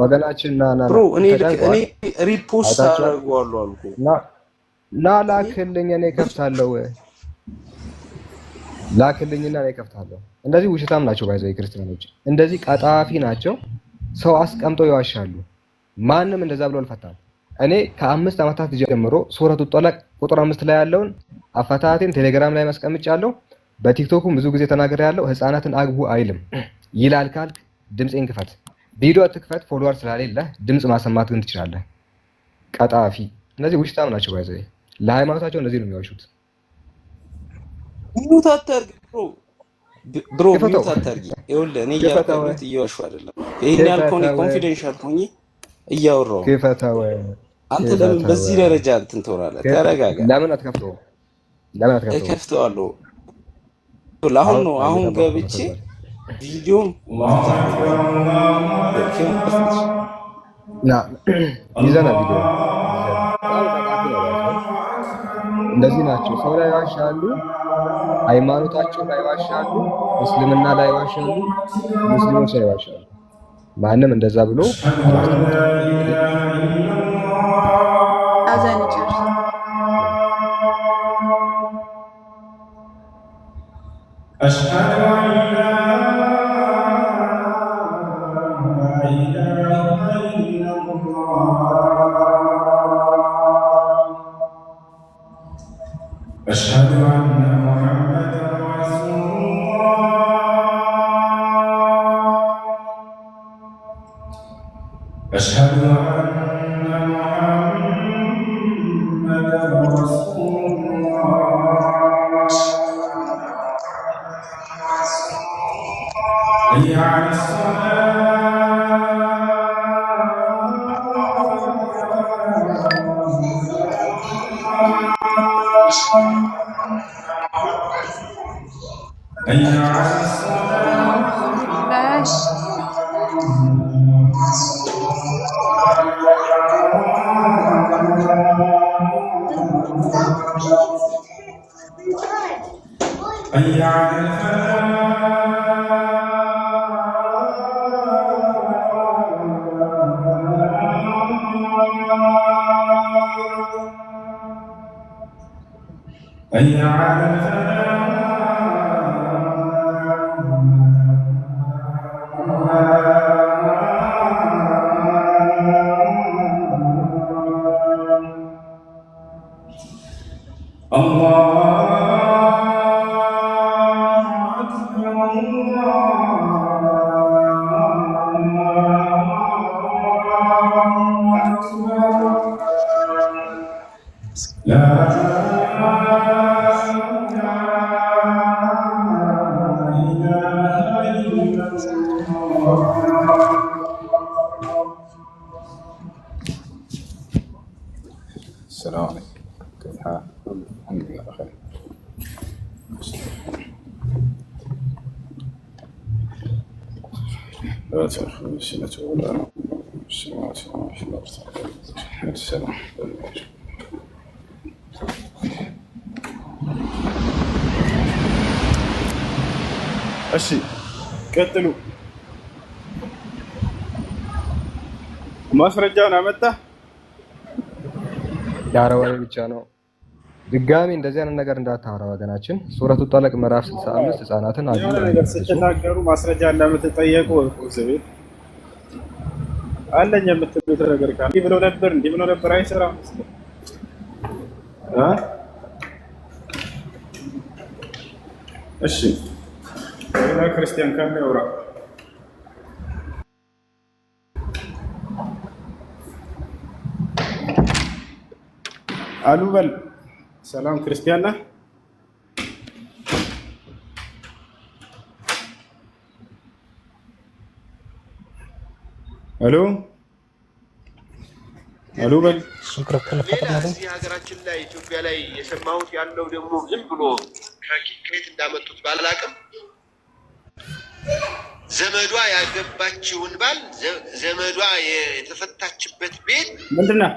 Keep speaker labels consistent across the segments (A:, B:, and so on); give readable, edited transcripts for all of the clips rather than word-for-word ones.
A: ወገናችን ና
B: ብሮ እኔ ሪፖስት አደርገዋለሁ አልኩ
A: ና ላክልኝ እኔ ከፍታለሁ ላክልኝና እኔ ከፍታለሁ እንደዚህ ውሸታም ናቸው ባይዘው ክርስቲያኖች እንደዚህ ቀጣፊ ናቸው ሰው አስቀምጠው ይዋሻሉ ማንንም እንደዛ ብሎ አልፈታም እኔ ከ5 አመታት ጀምሮ ሱረቱ ጠላቅ ቁጥር 5 ላይ ያለውን አፈታቴን ቴሌግራም ላይ ማስቀምጫለሁ በቲክቶክም ብዙ ጊዜ ተናግሬያለሁ ህፃናትን አግቡ አይልም ይላል ካልክ ድምጼን ክፈት ቪዲዮ ትክፈት ፎሎወር ስላሌለ ድምጽ ማሰማት ግን ትችላለህ ቀጣፊ እነዚህ ውሸታም ናቸው ባይዘው ለሃይማኖታቸው እንደዚህ ነው የሚዋሹት
B: ሚውት አታርግ ብሮ ሚውት አታርጊ ይኸውልህ እኔ እያልኩት እየዋሹ አይደለም ይሄን ያልከው ኮንፊደንሻል ሆኜ እያወራሁ
A: ከፈታው
B: አንተ ለምን በዚህ ደረጃ እንትን ትሆናለህ ተረጋጋ
A: ለምን አትከፍተው
B: እከፍተዋለሁ አሁን ገብቼ ቪዲዮ
A: ይዘና ቪዲዮ እንደዚህ ናቸው ሰው ላይ ዋሻሉ ሃይማኖታቸው ላይ ዋሻሉ እስልምና ላይ ዋሻሉ ሙስሊሞች ላይ ዋሻሉ ማንንም እንደዛ ብሎ
C: አዛን ይጨርስ
D: أشهد أن لا إله إلا الله أشهد أن محمدا رسول الله أشهد أن محمدا رسول الله حي على الصلاة حي على الصلاة حي على حي على السلام عليكم كيف حالك؟ الحمد لله بخير لا تأخذ سنة ولا نوم السماوات وما في الأرض السلام እሺ ቀጥሉ ማስረጃውን አመጣ
A: ያረዋይ ብቻ ነው ድጋሚ እንደዚህ አይነት ነገር እንዳታወራ ወገናችን ሱረቱ ጠላቅ ምዕራፍ 65 ህፃናትን አጁ
D: ስትናገሩ ማስረጃ እንደምትጠየቁ ወዝቤት አለኝ የምትሉት ነገር ካለ እንዲህ ብሎ ነበር አይሰራም እሺ ሌላ ክርስቲያን ካለ ያውራ አሉ በል ሰላም ክርስቲያን ነህ አሉ በል
E: እዚህ ሀገራችን ላይ ኢትዮጵያ ላይ የሰማሁት ያለው ደግሞ ዝም ብሎ ከኪክሬት እንዳመጡት ባላቅም ዘመዷ ያገባችውን ባል ዘመዷ የተፈታችበት ቤት
D: ምንድነው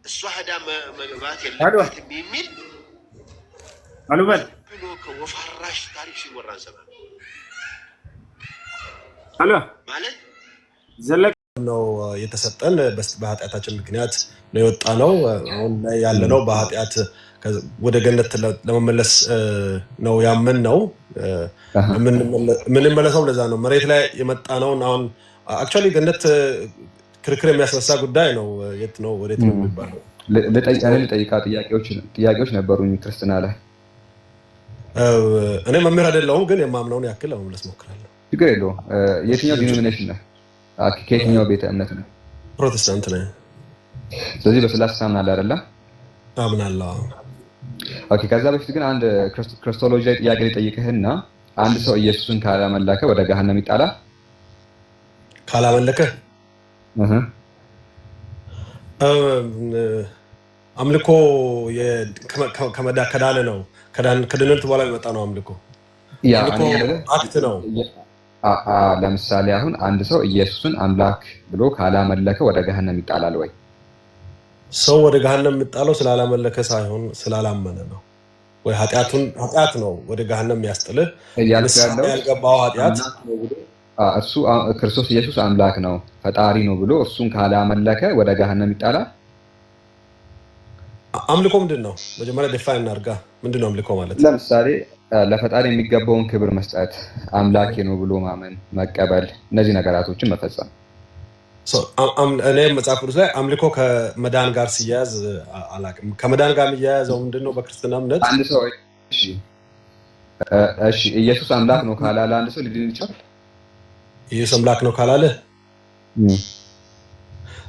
E: እሷ ሄዳ መግባት የለባትም የሚል
D: አሉ በል
E: ብሎ ከወፋራሽ ታሪክ ሲወራ እንሰማለን።
D: አሉ
E: ማለት
B: ዘለቀ
C: ነው የተሰጠን በኃጢአታችን ምክንያት ነው የወጣ ነው። አሁን ላይ ያለ ነው በኃጢአት ወደ ገነት ለመመለስ ነው ያመን ነው የምንመለሰው። ለዛ ነው መሬት ላይ የመጣ ነው። አሁን አክቹአሊ ገነት ክርክር የሚያስነሳ ጉዳይ ነው። የት ነው ወዴት ነው የሚባለው?
A: ልጠይቃ ጥያቄዎች ነበሩኝ ክርስትና ላይ።
C: እኔ መምህር አይደለሁም፣ ግን የማምነውን ያክል ለመመለስ ሞክራለሁ።
A: ችግር የለውም። የትኛው ዲኖሚኔሽን ነህ? ከየትኛው ቤተ እምነት ነህ?
C: ፕሮቴስታንት ነኝ።
A: ስለዚህ በስላሴ ታምናለህ አይደለ?
C: አምናለሁ።
A: ኦኬ። ከዛ በፊት ግን አንድ ክርስቶሎጂ ላይ ጥያቄ ልጠይቅህና አንድ ሰው ኢየሱስን ካላመለከ ወደ ገሃነም ይጣላል?
C: ካላመለከ አምልኮ ከዳነ ነው። ከድነት በኋላ የሚመጣ ነው አምልኮ። አክት ነው።
A: ለምሳሌ አሁን አንድ ሰው ኢየሱስን አምላክ ብሎ ካላመለከ ወደ ገሃነም ይጣላል ወይ?
C: ሰው ወደ ገሃነም የሚጣለው ስላላመለከ ሳይሆን ስላላመነ ነው። ወይ ኃጢአት ነው ወደ ገሃነም የሚያስጥልህ። ያልገባው ኃጢአት
A: እሱ ክርስቶስ ኢየሱስ አምላክ ነው ፈጣሪ ነው ብሎ እሱን ካላመለከ ወደ ገሃነም ይጣላል።
C: አምልኮ ምንድን ነው? መጀመሪያ ዲፋይን እናድርጋ። ምንድን ነው አምልኮ ማለት?
A: ለምሳሌ ለፈጣሪ የሚገባውን ክብር መስጠት፣ አምላኬ ነው ብሎ ማመን፣ መቀበል፣ እነዚህ ነገራቶችን መፈጸም።
C: እኔ መጽሐፍ ቅዱስ ላይ አምልኮ ከመዳን ጋር ሲያያዝ አላውቅም። ከመዳን ጋር የሚያያዘው ምንድን ነው? በክርስትና እምነት
A: አንድ ሰው እሺ ኢየሱስ አምላክ ነው ካላለ አንድ ሰው ሊድን ይችላል?
C: ኢየሱስ አምላክ ነው ካላለ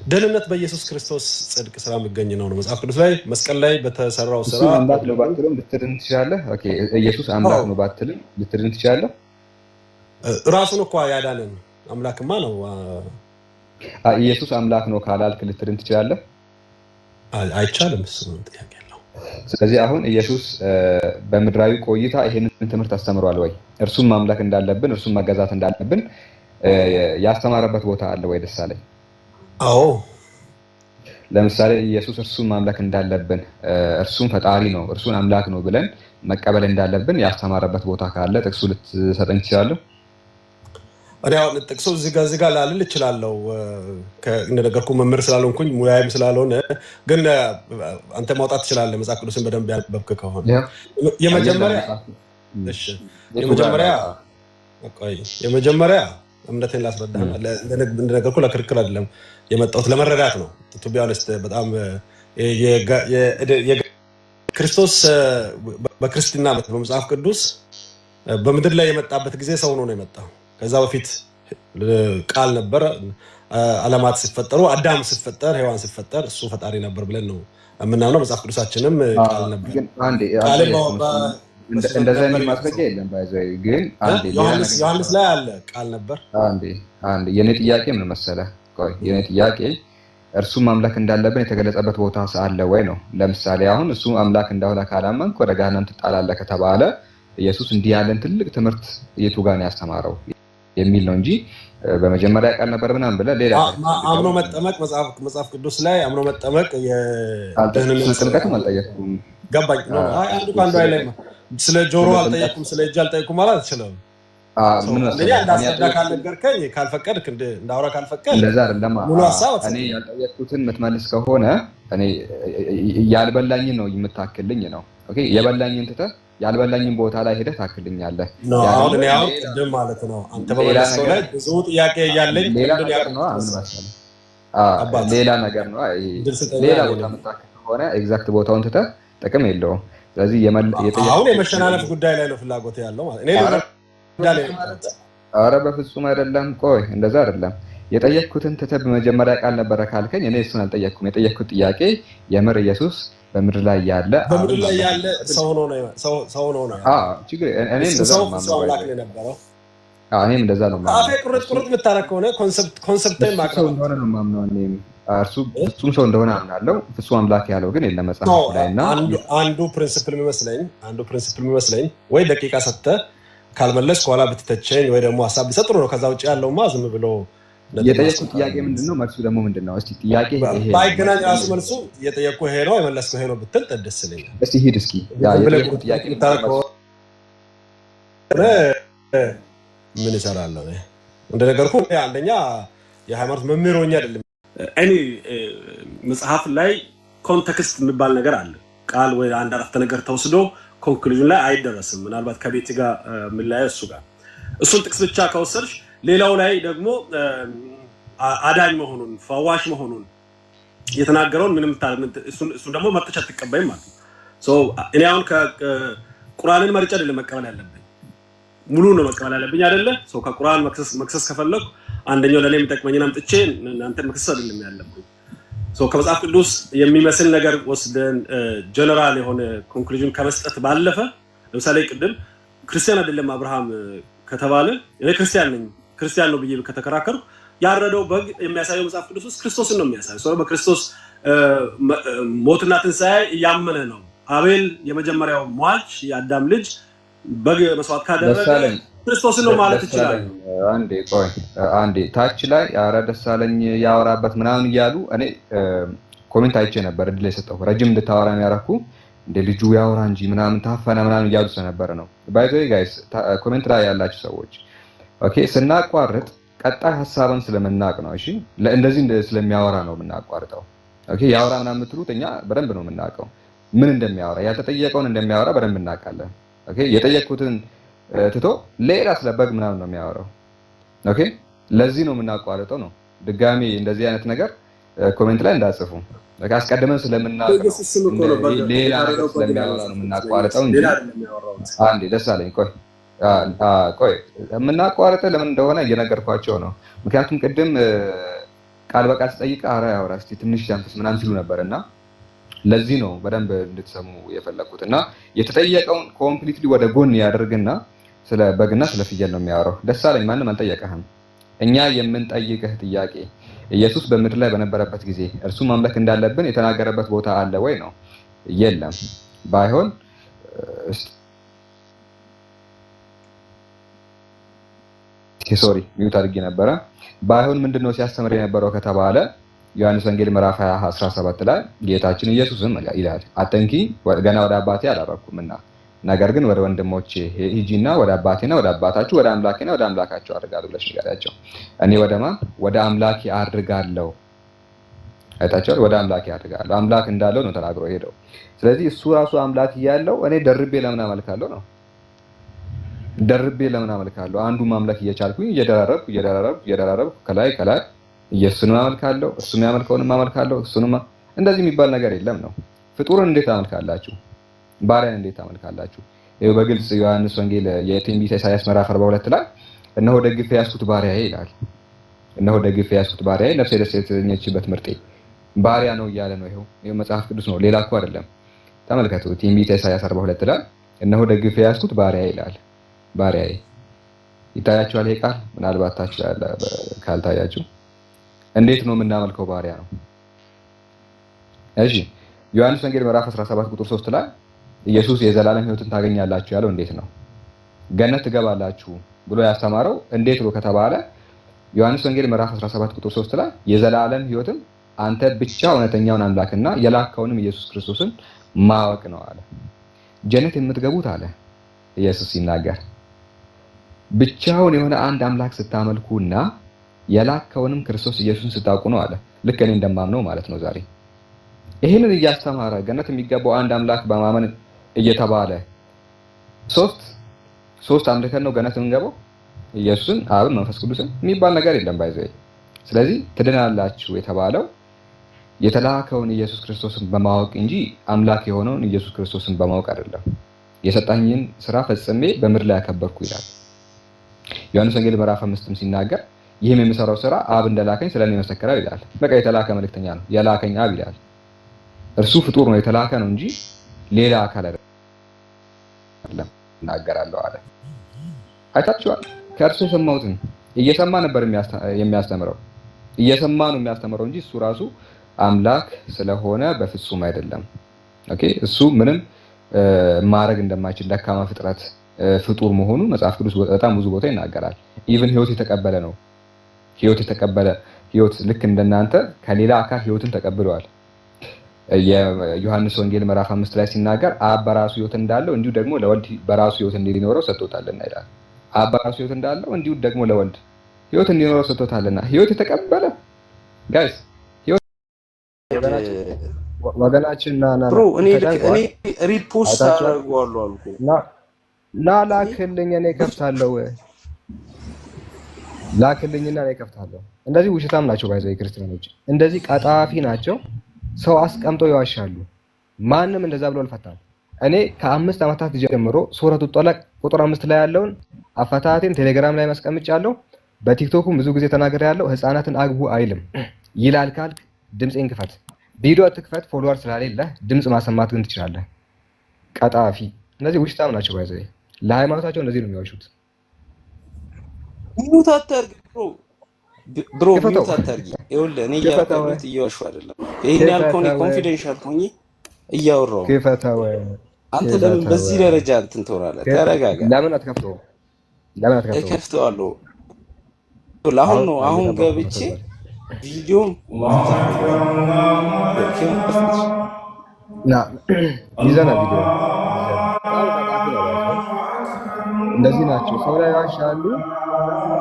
C: ደህንነት በኢየሱስ ክርስቶስ ጽድቅ ስራ የሚገኝ ነው መጽሐፍ ቅዱስ ላይ። መስቀል ላይ በተሰራው ስራ
A: አምላክ ነው ባትልም ልትድን ትችላለህ። ኦኬ ኢየሱስ አምላክ ነው ባትልም ልትድን ትችላለህ።
C: ራሱን እኮ ያዳነን አምላክማ ነው።
A: ኢየሱስ አምላክ ነው ካላልክ ልትድን ትችላለህ?
C: አይቻልም። እሱ ጥያቄ ያለው።
A: ስለዚህ አሁን ኢየሱስ በምድራዊ ቆይታ ይሄንን ትምህርት አስተምሯል ወይ? እርሱን ማምለክ እንዳለብን፣ እርሱን መገዛት እንዳለብን ያስተማረበት ቦታ አለ ወይ? ደስ አለኝ።
C: አዎ
A: ለምሳሌ ኢየሱስ እርሱን ማምለክ እንዳለብን፣ እርሱን ፈጣሪ ነው፣ እርሱን አምላክ ነው ብለን መቀበል እንዳለብን ያስተማረበት ቦታ ካለ ጥቅሱ ልትሰጠኝ ትችላለህ?
C: እኔ አሁን ጥቅሱ እዚህ ጋር ላልል እችላለሁ። እንደነገርኩህ መምህር ስላልሆንኩኝ ሙያዬም ስላልሆነ፣ ግን አንተ ማውጣት ትችላለህ መጽሐፍ ቅዱስን በደንብ ያነበብክ ከሆነ። የመጀመሪያ እምነቴን ላስረዳህ። እንደነገርኩህ ለክርክር አይደለም የመጣሁት፣ ለመረዳት ነው። ቱ ቢ ኦነስት በጣም ክርስቶስ በክርስትና በመጽሐፍ ቅዱስ በምድር ላይ የመጣበት ጊዜ ሰው ነው የመጣው። ከዛ በፊት ቃል ነበር። ዓለማት ሲፈጠሩ፣ አዳም ሲፈጠር፣ ሔዋን ሲፈጠር እሱ ፈጣሪ ነበር ብለን ነው የምናምነው። መጽሐፍ ቅዱሳችንም ቃል ነበር።
A: እንደዛ የሚል ማስረጃ የለም። ባይዘይ ግን
C: ዮሐንስ ላይ አለ ቃል ነበር።
A: አንዴ የኔ ጥያቄ ምን መሰለህ? ቆይ የኔ ጥያቄ እርሱም አምላክ እንዳለብን የተገለጸበት ቦታ አለ ወይ ነው። ለምሳሌ አሁን እሱ አምላክ እንደሆነ ካላመንክ ወደ ገሃነም ትጣላለህ ከተባለ ኢየሱስ እንዲህ ያለን ትልቅ ትምህርት የቱ ጋር ነው ያስተማረው የሚል ነው እንጂ በመጀመሪያ ቃል ነበር ምናምን ብለህ ሌላ
C: አምኖ መጠመቅ መጽሐፍ ቅዱስ ላይ አምኖ መጠመቅ የደህንነት
A: ጥምቀትም አልጠየቅኩም።
C: ገባኝ ነው። አንዱ ካንዱ አይለማ። ስለ ጆሮ አልጠየቅኩም፣ ስለ እጅ አልጠየቅኩም ማለት አልችልም። ምን መሰለህ እንዳስረዳ ካልነገርከኝ ካልፈቀድክ እንዳውራ ካልፈቀድ
A: እንደዛ አይደለም። እኔ ያልጠየቅኩትን የምትመልስ ከሆነ እኔ ያልበላኝን ነው የምታክልኝ ነው። ኦኬ የበላኝን ትተህ ያልበላኝን ቦታ ላይ ሄደህ ታክልኛለህ።
C: አሁን እኔ አሁን ቅድም ማለት ነው አንተ በመለሰው ላይ ብዙ ጥያቄ እያለኝ
A: ሌላ ነገር ነው። ምን መሰለህ ሌላ ነገር ነው። ሌላ ቦታ የምታክል ከሆነ ኤግዛክት ቦታውን ትተህ ጥቅም የለውም። ስለዚህ
C: አሁን የመሸናነፍ ጉዳይ ላይ ነው ፍላጎት ያለው ማለት እኔ
A: ኧረ በፍጹም አይደለም። ቆይ እንደዛ አይደለም። የጠየቅኩትን ትተህ በመጀመሪያ ቃል ነበረ ካልከኝ እኔ እሱን አልጠየቅኩም። የጠየቅኩት ጥያቄ የምር ኢየሱስ በምድር ላይ ያለ
C: ሰው ነው ነው።
A: ችግር እኔም እንደዛ ነው የማምነው። እኔም እንደዛ ነው የማምነው።
C: አፌ ቁርጥ የምታረግ ከሆነ ኮንሰፕትን ማቅረብ
A: እንደሆነ ነው የማምነው። እኔም እርሱ ፍጹም ሰው እንደሆነ አምናለሁ። ፍጹም አምላክ ያለው ግን የለም መጽሐፍ ላይ እና
C: አንዱ ፕሪንሲፕል የሚመስለኝ ወይ ደቂቃ ሰጥተህ ካልመለስ ከኋላ ብትተቸኝ ወይ ደግሞ ሀሳብ ቢሰጥ ጥሩ ነው። ከዛ ውጭ ያለውማ ዝም ብሎ
A: የጠየቁት ጥያቄ ምንድነው? መልሱ ደግሞ ምንድነው? እስቲ ጥያቄ ይሄ
C: ባይገናኝ ራሱ መልሱ የጠየቁ ይሄ ነው የመለስኩ ይሄ ነው ብትል ደስ ይለኛል።
A: እስቲ ሂድ እስኪ የጠየቁት ጥያቄ
C: ምን ይሰራል? እንደነገርኩህ አንደኛ የሃይማኖት መምህር ሆኜ አይደለም።
F: እኔ መጽሐፍ ላይ ኮንቴክስት የሚባል ነገር አለ። ቃል ወይ አንድ አረፍተ ነገር ተወስዶ ኮንክሉዥን ላይ አይደረስም። ምናልባት ከቤት ጋር ምን ላይ እሱ ጋር እሱን ጥቅስ ብቻ ከወሰድሽ ሌላው ላይ ደግሞ አዳኝ መሆኑን ፈዋሽ መሆኑን የተናገረውን ምንም እሱን ደግሞ መጥተሽ አትቀበይም ማለት ነው። እኔ አሁን ከቁርአንን መርጬ አይደለም መቀበል ያለብኝ፣ ሙሉ ነው መቀበል ያለብኝ አይደለ? ከቁርአን መክሰስ ከፈለኩ አንደኛው ለኔ የሚጠቅመኝን አምጥቼ እናንተን መክሰስ አይደለም ያለብኝ። ከመጽሐፍ ቅዱስ የሚመስል ነገር ወስደን ጀነራል የሆነ ኮንክሉዥን ከመስጠት ባለፈ ለምሳሌ ቅድም ክርስቲያን አይደለም አብርሃም ከተባለ እኔ ክርስቲያን ነው ብዬ ከተከራከሩ ያረደው በግ የሚያሳየው መጽሐፍ ቅዱስ ውስጥ ክርስቶስን ነው የሚያሳየው። በክርስቶስ ሞትና ትንሣኤ እያመነ ነው። አቤል የመጀመሪያው ሟች የአዳም ልጅ በግ መስዋዕት ካደረገ ክርስቶስን ነው ማለት ይችላል።
A: አንዴ ታች ላይ ኧረ ደሳለኝ ያወራበት ምናምን እያሉ እኔ ኮሜንት አይቼ ነበር። እድል የሰጠው ረጅም እንድታወራ የሚያረኩ እንደ ልጁ ያወራ እንጂ ምናምን ታፈነ ምናምን እያሉ ስለነበረ ነው። ባይ ዘ ወይ ጋይስ ኮሜንት ላይ ያላችሁ ሰዎች ኦኬ፣ ስናቋርጥ ቀጣይ ሐሳብን ስለምናቅ ነው። እሺ እንደዚህ ስለሚያወራ ነው የምናቋርጠው። ኦኬ ያወራ ምናምን የምትሉት እኛ በደንብ ነው የምናውቀው ምን እንደሚያወራ፣ ያልተጠየቀውን እንደሚያወራ በደንብ እናውቃለን። ኦኬ የጠየቁትን ትቶ ሌላ ስለ በግ ምናምን ነው የሚያወራው። ኦኬ ለዚህ ነው የምናቋርጠው ነው። ድጋሚ እንደዚህ አይነት ነገር ኮሜንት ላይ እንዳጽፉ። ኦኬ አስቀድመን ስለምናውቀው ሌላ ነገር ስለሚያወራ ነው የምናቋርጠው እንጂ አንዴ ደሳለኝ ቆይ የምናቋርጠው ለምን እንደሆነ እየነገርኳቸው ነው። ምክንያቱም ቅድም ቃል በቃል ስጠይቅ ኧረ ያወራ እስኪ ትንሽ ጃንፍስ ምናምን ሲሉ ነበርና ለዚህ ነው በደንብ እንድትሰሙ የፈለኩት። እና የተጠየቀውን ኮምፕሊትሊ ወደ ጎን ያደርግና ስለ በግና ስለ ፍየል ነው የሚያወራው። ደሳለኝ ማንም አልጠየቀህም። እኛ የምንጠይቅህ ጥያቄ ኢየሱስ በምድር ላይ በነበረበት ጊዜ እርሱ ማምለክ እንዳለብን የተናገረበት ቦታ አለ ወይ ነው? የለም። ባይሆን ሶሪ ሚውት አድርጌ ነበረ። ባይሆን ምንድነው ሲያስተምር የነበረው ከተባለ ዮሐንስ ወንጌል ምዕራፍ 17 ላይ ጌታችን ኢየሱስም ይላል አትንኪ ገና ወደ አባቴ አላረኩምና ነገር ግን ወደ ወንድሞቼ ሂጂና ወደ አባቴና ወደ አባታችሁ ወደ አምላኬና ወደ አምላካችሁ አድርጋለሁ ብለሽ ንገሪያቸው። እኔ ወደ አምላኬ አድርጋለሁ። አይታችኋል? ወደ አምላኬ አድርጋለሁ። አምላክ እንዳለው ነው ተናግሮ ሄደው። ስለዚህ እሱ ራሱ አምላክ እያለው እኔ ደርቤ ለምን አመልካለሁ ነው? ደርቤ ለምን አመልካለሁ? አንዱ ማምለክ እየቻልኩኝ እየደራረብኩ ከላይ ኢየሱስን አመልካለሁ፣ እሱ የሚያመልከውን አመልካለሁ፣ እሱንም እንደዚህ የሚባል ነገር የለም ነው። ፍጡርን እንዴት አመልካላችሁ? ባሪያን እንዴት አመልካላችሁ? ይሄው በግልጽ ዮሐንስ ወንጌል የትንቢተ ኢሳይያስ ምዕራፍ 42 ላይ እነሆ ደግፌ ያስኩት ባሪያዬ ይላል። እነሆ ደግፌ ያስኩት ባሪያዬ ነፍሴ ደስ የተሰኘችበት ምርጤ ባሪያ ነው እያለ ነው። ይሄው መጽሐፍ ቅዱስ ነው፣ ሌላ እኮ አይደለም። ተመልከቱ ትንቢተ ኢሳይያስ 42 ላይ እነሆ ደግፌ ያስኩት ባሪያዬ ይላል። ባሪያዬ ይታያችኋል ይሄ ቃል? ምናልባት ታች ያለ ካልታያችሁ እንዴት ነው የምናመልከው? ባሪያ ነው። እሺ ዮሐንስ ወንጌል ምዕራፍ 17 ቁጥር 3 ላይ ኢየሱስ የዘላለም ሕይወትን ታገኛላችሁ ያለው እንዴት ነው? ገነት ትገባላችሁ ብሎ ያስተማረው እንዴት ነው ከተባለ ዮሐንስ ወንጌል ምዕራፍ 17 ቁጥር 3 ላይ የዘላለም ሕይወትን አንተ ብቻ እውነተኛውን አምላክና የላከውንም ኢየሱስ ክርስቶስን ማወቅ ነው አለ። ጀነት የምትገቡት አለ ኢየሱስ ሲናገር ብቻውን የሆነ አንድ አምላክ ስታመልኩና የላከውንም ክርስቶስ ኢየሱስን ስታውቁ ነው አለ። ልክ እኔ እንደማምነው ማለት ነው። ዛሬ ይሄንን እያስተማረ ገነት የሚገባው አንድ አምላክ በማመን እየተባለ ሶስት አምልከን ነው ገነት የምንገባው። ኢየሱስን፣ አብን፣ መንፈስ ቅዱስን የሚባል ነገር የለም ባይዘይ። ስለዚህ ትድናላችሁ የተባለው የተላከውን ኢየሱስ ክርስቶስን በማወቅ እንጂ አምላክ የሆነውን ኢየሱስ ክርስቶስን በማወቅ አይደለም። የሰጣኝን ስራ ፈጽሜ በምድር ላይ ያከበርኩ ይላል ዮሐንስ ወንጌል ምዕራፍ 5 ሲናገር ይህም የሚሰራው ስራ አብ እንደላከኝ ስለኔ መሰከራል ይላል። በቃ የተላከ መልእክተኛ ነው፣ የላከኝ አብ ይላል። እርሱ ፍጡር ነው፣ የተላከ ነው እንጂ ሌላ አካል አይደለም። እናገራለሁ አለ። አይታችኋል? ከእርሱ የሰማሁትን እየሰማ ነበር የሚያስተምረው። እየሰማ ነው የሚያስተምረው እንጂ እሱ ራሱ አምላክ ስለሆነ በፍጹም አይደለም። ኦኬ እሱ ምንም ማድረግ እንደማይችል ደካማ ፍጥረት ፍጡር መሆኑ መጽሐፍ ቅዱስ በጣም ብዙ ቦታ ይናገራል። ኢቭን ህይወት የተቀበለ ነው። ህይወት ልክ እንደናንተ ከሌላ አካል ህይወትን ተቀብለዋል። የዮሐንስ ወንጌል ምዕራፍ 5 ላይ ሲናገር አብ በራሱ ህይወት እንዳለው እንዲሁ ደግሞ ለወልድ በራሱ ህይወት እንዲኖረው ሰጥቶታልና ይላል። አብ በራሱ ህይወት እንዳለው እንዲሁ ደግሞ ለወልድ ህይወት እንዲኖረው ሰጥቶታልና ህይወት የተቀበለ ጋይስ ህይወት ወገናችን ና
B: ብሮ እኔ ሪፖስት አደርገዋለሁ አልኩ
A: ና ላክልኝ እኔ ከፍታለሁ ላክልኝና እኔ ከፍታለሁ። እንደዚህ ውሸታም ናቸው ባይዘው ክርስቲያኖች እንደዚህ ቀጣፊ ናቸው። ሰው አስቀምጠው ይዋሻሉ። ማንም እንደዛ ብሎ አልፈታም። እኔ ከ5 ዓመታት ጀምሮ ሱረቱ ጠላቅ ቁጥር 5 ላይ ያለውን አፈታቴን ቴሌግራም ላይ ማስቀምጫለሁ። በቲክቶክም ብዙ ጊዜ ተናግሬያለሁ። ህፃናትን አግቡ አይልም ይላል ካልክ ድምጼን ክፈት። ቪዲዮ አትክፈት ፎሎወር ስላሌለ ድምጽ ማሰማት ግን ትችላለህ። ቀጣፊ እነዚህ ውሸታም ናቸው ባይዘው ለሃይማኖታቸው እንደዚህ ነው የሚዋሹት።
B: ሚውት አታርግ ብሮ ሚውት አታርጊ። ይኸውልህ እኔ እያልኩት እየዋሹ አይደለም። ይሄን ያልከው ኮንፊደንሻል ሆኜ እያወራሁ
A: ከፈታው
B: አንተ ለምን በዚህ ደረጃ እንትን ትሆናለህ? ተረጋጋ።
A: ለምን አትከፍተው?
B: እከፍተዋለሁ። አሁን ገብቼ ቪዲዮ
A: ይዘና ቪዲዮ እንደዚህ ናቸው። ሰው ላይ ዋሻሉ፣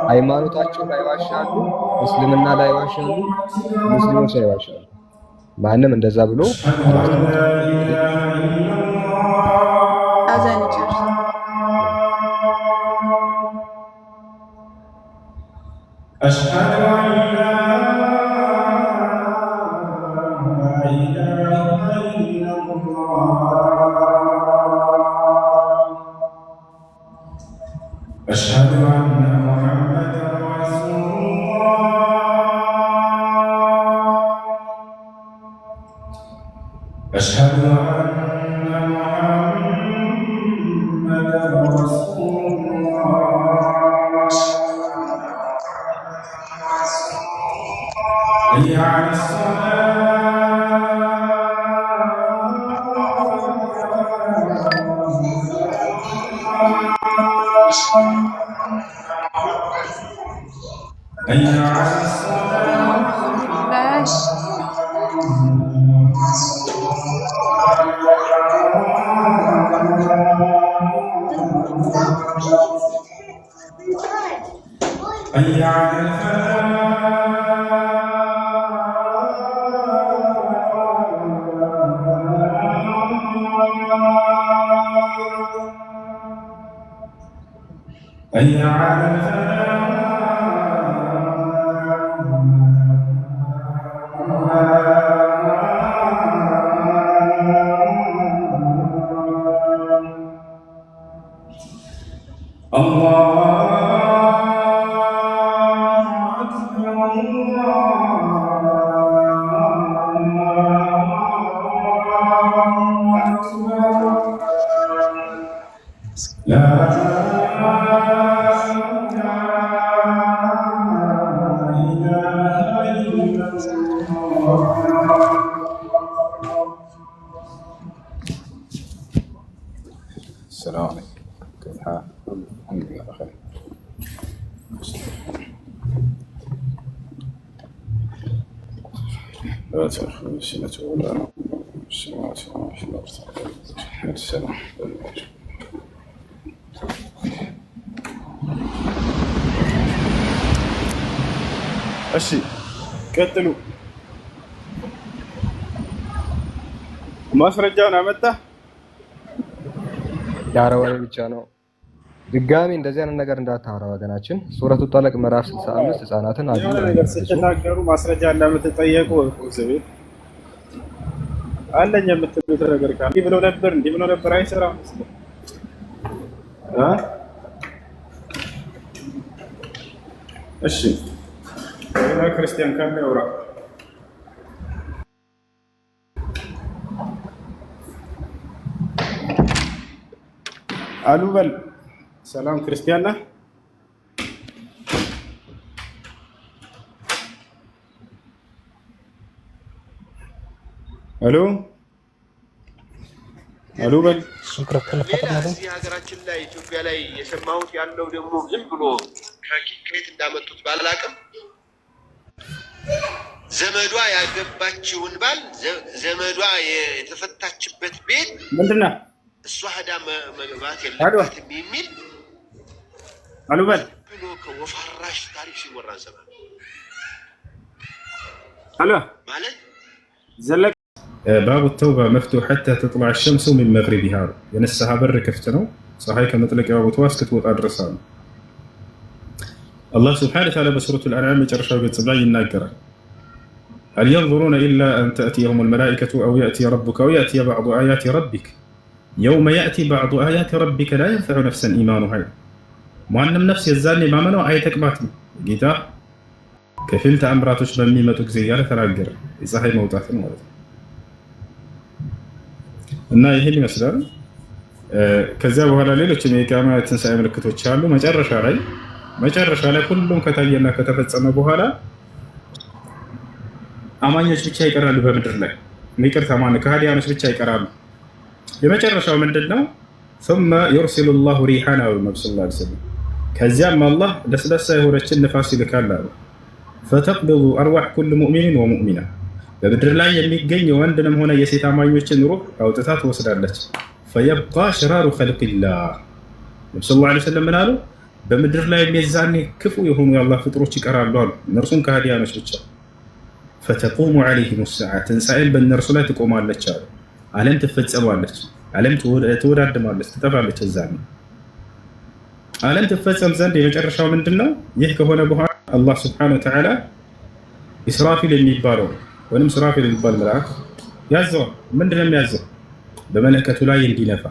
A: ሃይማኖታቸው ላይ ዋሻሉ፣ እስልምና ላይ ዋሻሉ፣ ሙስሊሞች ላይ ዋሻሉ። ማንም እንደዛ ብሎ
D: السلام عليكم. كيف الحال؟ الحمد لله بخير. لا تأخذ سنة ولا نوم السماوات وما في الأرض. السلام. እሺ ቀጥሉ። ማስረጃውን አመጣ
A: ያረዋይ ብቻ ነው። ድጋሚ እንደዚህ አይነት ነገር እንዳታወራ ወገናችን። ሱረቱ ጠላቅ ምዕራፍ 65 ህፃናትን
D: ስትናገሩ ማስረጃ እንደምትጠየቁ ዝቤት አለኝ የምትሉት ነገር ካለ እንዲህ ብሎ ነበር አይሰራም። እሺ ሌላ ክርስቲያን ካለ ያውራ። አሉ በል ሰላም ክርስቲያን ነህ? አሉ አሉ በል
E: ሌላ እዚህ ሀገራችን ላይ ኢትዮጵያ ላይ የሰማሁት ያለው ደግሞ ዝም ብሎ ከኪክሬት እንዳመጡት ባላቅም ዘመዷ ያገባችውን ባል ዘመዷ የተፈታችበት ቤት
D: ምንድነው
E: እሷ ሄዳ መግባት የለባትም የሚል
D: አሉ በል
E: ብሎ ከወፋራሽ ታሪክ ሲወራ እንሰማለን።
F: አለ
E: ማለት
F: ዘለቅ
G: ባቡ ተውባ መፍቱሕ ሐታ ተጥለዕ ሸምሱ ሚን መግሪቢሃ የንስሐ በር ክፍት ነው ፀሐይ ከመጥለቂያዋ ቦታዋ እስክትወጣ ድረስ ነው። አላህ ሱብሓነሁ ወተዓላ በሱረቱል አንዓም መጨረሻው ገጽ ላይ ይናገራል። هل ينظرون إلا أن تأتيهم الملائكة أو يأتي ربك أو يأتي بعض آيات ربك يوم يأتي بعض آيات ربك لا ينفع نفسا إيمانها ማንም ነፍስ የዛኔ ማመነው አይጠቅማትም ጌታ ከፊል ተአምራቶች በሚመጡ ጊዜ ያለ ተናገረ የፀሐይ መውጣትን ማለት ነው። እና ይሄን ይመስላል። ከዚያ በኋላ ሌሎችም የቂያማ ትንሣኤ ምልክቶች አሉ። መጨረሻ ላይ ሁሉም ከታየና ከተፈጸመ በኋላ አማኞች ብቻ ይቀራሉ በምድር ላይ ይቅርታ ከሃዲያኖች ብቻ ይቀራሉ። የመጨረሻው ምንድነው? ثم يرسل الله ريحنا والنبي صلى الله عليه وسلم ከዚያም አላህ ለስለሳ የሆነችን ንፋስ ይልካል አሉ። فتقبض أرواح كل مؤمن ومؤمنة በምድር ላይ የሚገኝ ወንድንም ሆነ የሴት አማኞችን ሩህ አውጥታ ትወስዳለች። فيبقى شرار خلق الله ነብዩ ሰለላሁ ዐለይሂ ወሰለም ምን አሉ? በምድር ላይ የዛኔ ክፉ የሆኑ የአላህ ፍጥሮች ይቀራሉ አሉ። እነርሱም ከሃዲያኖች ብቻ فتقوم عليهم الساعة ትንሣኤን በእነርሱ ላይ ትቆማለች አሉ። ዓለም ትፈጸማለች፣ ዓለም ትወዳድማለች፣ ትጠፋለች። እዛኔ ዓለም ትፈጸም ዘንድ የመጨረሻው ምንድነው? ይህ ከሆነ በኋላ አላህ ሱብሓነሁ ወተዓላ ኢስራፊል የሚባለው ወይም ሱራፊል የሚባል መልአክ ያዘዋል። ምንድነው የሚያዘው? በመለከቱ ላይ እንዲነፋ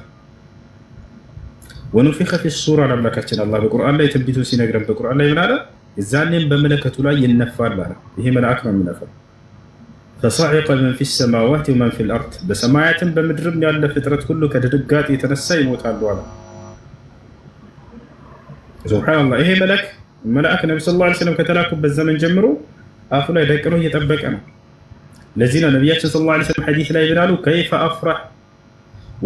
G: ወኑፊኸ ፊ ሱር አምላካችን አላህ በቁርአን ላይ ትንቢቱ ሲነግረን በቁርአን ላይ ምን አለ? የዛኔም በመለከቱ ላይ ይነፋል አለ። ይሄ መልአክ ነው የሚነፋው። فصعق من في السماوات ومن في الأرض በሰማያትም በምድርም ያለ ፍጥረት ሁሉ ከድንጋጤ የተነሳ ይሞታሉ አለ። ሱብሃንአላህ። ይሄ መልአክ ነብዩ ሰለላሁ ዐለይሂ ወሰለም ከተላኩበት ዘመን ጀምሮ አፉ ላይ ደቅኖ እየጠበቀ ነው። ለዚህ ነው ነቢያችን ሰለላሁ ዐለይሂ ወሰለም ሐዲስ ላይ ይላሉ كيف أفرح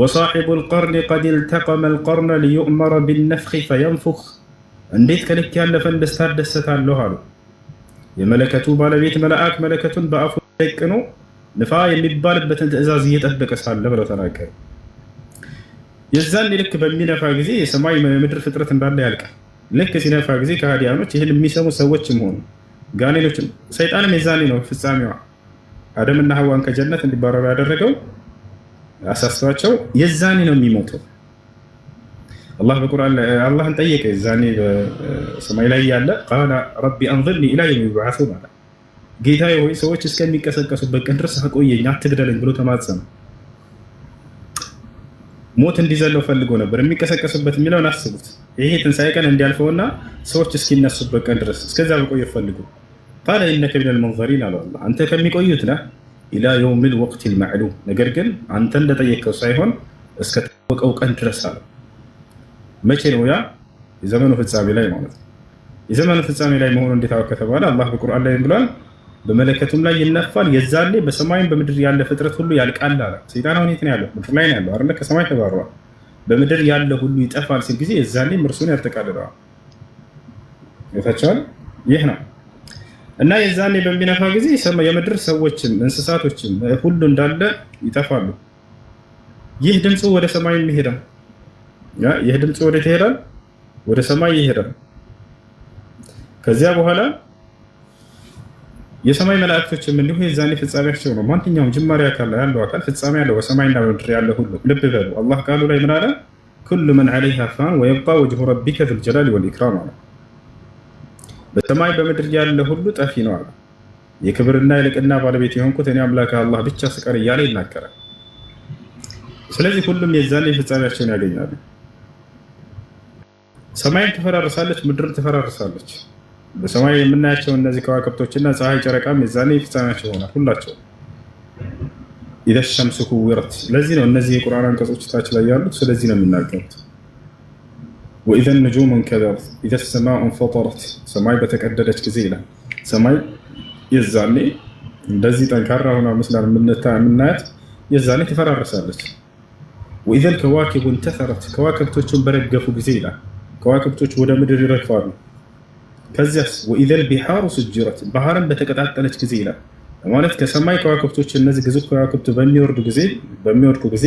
G: وصاحب القرن قد التقم القرن ليؤمر بالنفخ فينفخ እንዴት ከልክ ያለፈን ደስታ ደሰታለሁ አሉ። የመለከቱ ባለቤት መልአክ መለከቱን በአፉ ደቅኖ ንፋ የሚባልበትን ትዕዛዝ እየጠበቀ ሳለ ብለው ተናገሩ። የዛን ልክ በሚነፋ ጊዜ የሰማይ የምድር ፍጥረት እንዳለ ያልቃል። ልክ ሲነፋ ጊዜ ከሃዲያኖች ይህን የሚሰሙ ሰዎችም ሆኑ ጋኔኖችም ሰይጣንም የዛኔ ነው ፍጻሜዋ። አደምና ሐዋን ከጀነት እንዲባረሩ ያደረገው አሳስቷቸው የዛኔ ነው የሚሞተው። አላህ በቁርአን ላይ አላህን ጠየቀ። የዛኔ በሰማይ ላይ ያለ ቃለ ረቢ አንظርኒ ኢላ የውም ይብዓሱን አለ። ጌታዬ ሆይ ሰዎች እስከሚቀሰቀሱበት ቀን ድረስ አቆየኝ አትግደለኝ ብሎ ተማጸነ። ሞት እንዲዘለው ፈልጎ ነበር። የሚቀሰቀሱበት የሚለውን አስቡት። ይሄ ትንሣኤ ቀን እንዲያልፈውና ሰዎች እስኪነሱበት ቀን ድረስ እስከዛ መቆየት ፈልጎ ቃለ ኢነከ ሚነል ሙንዘሪን አለ አላህ። አንተ ከሚቆዩት ነህ ኢላ የውሚል ወቅቲል መዕሉም፣ ነገር ግን አንተ እንደጠየቀው ሳይሆን እስከታወቀው ቀን ድረስ አለ። መቼ ነው ያ? የዘመኑ ፍጻሜ ላይ ማለት ነው። የዘመኑ ፍጻሜ ላይ መሆኑ እንዴት አወቀ ከተባለ አላህ በቁርአን ላይ ብሏል፣ በመለከቱም ላይ ይነፋል፣ የዛኔ በሰማይም በምድር ያለ ፍጥረት ሁሉ ያልቃል አለ። ሰይጣን አሁን የት ነው ያለው? ምድር ላይ ነው ያለው አይደል? ከሰማይ ተባረዋል። በምድር ያለ ሁሉ ይጠፋል ሲል ጊዜ የዛኔ እርሱን ያጠቃልለዋል። ይታቻል። ይህ ነው እና የዛኔ በሚነፋ ጊዜ የምድር ሰዎችም እንስሳቶችም ሁሉ እንዳለ ይጠፋሉ። ይህ ድምፁ ወደ ሰማይ ይሄዳል። ይህ ድምፅ ወዴት ይሄዳል? ወደ ሰማይ ይሄዳል። ከዚያ በኋላ የሰማይ መላእክቶችም እንዲሁ የዛኔ ፍጻሜያቸው ነው። ማንኛውም ጅማሬ አካል ያለው አካል ፍጻሜ ያለው በሰማይና በምድር ያለ ሁሉ ልብ በሉ። አላህ ቃሉ ላይ ምን አለ? ኩሉ መን ዐለይሃ ፋን ወየብቃ ወጅሁ ረቢከ ዙል ጀላሊ ወል ኢክራም አለ። በሰማይ በምድር ያለ ሁሉ ጠፊ ነው አለ። የክብርና የልቅና ባለቤት የሆንኩት እኔ አምላክ አላህ ብቻ ስቀር እያለ ይናገራል። ስለዚህ ሁሉም የዛኔ ፍጻሜያቸውን ያገኛሉ። ሰማይም ትፈራርሳለች፣ ምድር ትፈራርሳለች። በሰማይ የምናያቸው እነዚህ ከዋክብቶችና ፀሐይ፣ ጨረቃም የዛኔ ፍጻሜያቸው ይሆናል ሁላቸው። ኢዘ ሸምሱ ኩዊረት። ለዚህ ነው እነዚህ የቁርአን አንቀጾች ታች ላይ ያሉት ስለዚህ ነው የሚናገሩት። ወኢዘ ነጁሙ እንከደረት፣ ኢዘ ሰማኡ እንፈጠረት። ሰማይ በተቀደደች ጊዜ ይላል። ሰማይ የዛኔ እንደዚህ ጠንካራ ሆና መስላል የምናያት የዛኔ ትፈራርሳለች። ወኢዘ ልከዋኪቡ እንተሰረት፣ ከዋክብቶችን በረገፉ ጊዜ ይላል። ከዋክብቶች ወደ ምድር ይረግፋሉ። ከዚያስ ወኢዘል ቢሃሩ ሱጅረት፣ ባህርን በተቀጣጠለች ጊዜ ይላል። ማለት ከሰማይ ከዋክብቶች እነዚህ ግዙፍ ከዋክብት በሚወርዱ ጊዜ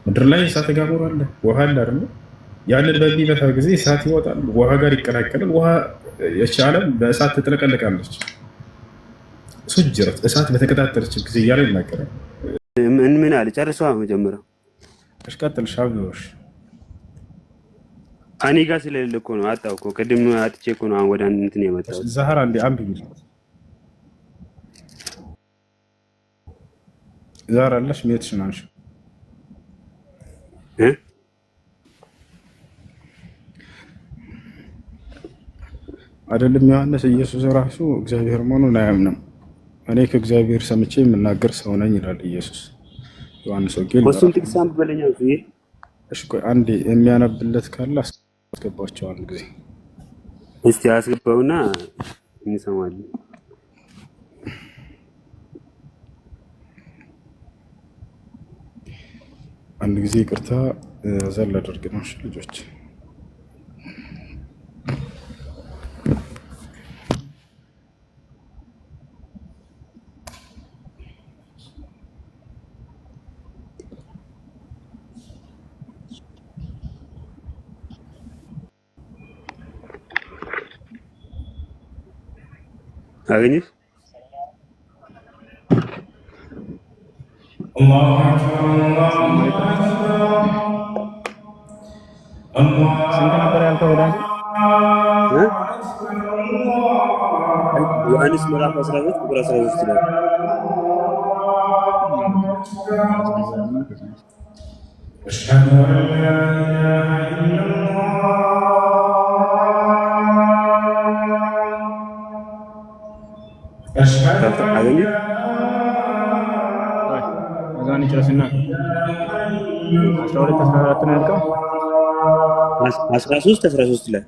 G: ምድር ላይ እሳተ ገሞራ አለ፣ ውሃ አለ አይደል? ያንን በሚመታው ጊዜ እሳት ይወጣል፣ ውሃ ጋር ይቀላቀላል። ውሃ የቻለ በእሳት ትጥለቀለቃለች። ሱጅረት እሳት በተቀጣጠለች ጊዜ እያለ ይናገራል።
B: ምን አለ ጨርሰዋ መጀመሪያ
G: ተሽቀጥል ሻብዮሽ
B: እኔ ጋር ስለሌለ እኮ ነው አጣው እኮ ቅድም አጥቼ እኮ ነው ወደ እንትን የመጣው።
G: ዛህራ እንደ አንብቢ ዛህራ አለሽ ሜትሽን አንሺ አይደለም ዮሐንስ ኢየሱስ ራሱ እግዚአብሔር መሆኑን አያምንም። እኔ ከእግዚአብሔር ሰምቼ የምናገር ሰው ነኝ ይላል ኢየሱስ። ዮሐንስ ወንጌል
B: ወሱን ጥቅስ አንብበለኛ ነው።
G: እሺ ቆይ አንዴ የሚያነብለት ካለ አስገባቸው አንድ ጊዜ
B: እስቲ አስገባውና እንሰማለን።
G: አንድ ጊዜ ይቅርታ ዘል አድርግ ነው ልጆች
B: አገኘሽ? ዮሐንስ ምዕራፍ 12 ቁጥር 13 ላይ
G: ጨርስና 12 14 ነው ያልከው
B: 13 ላይ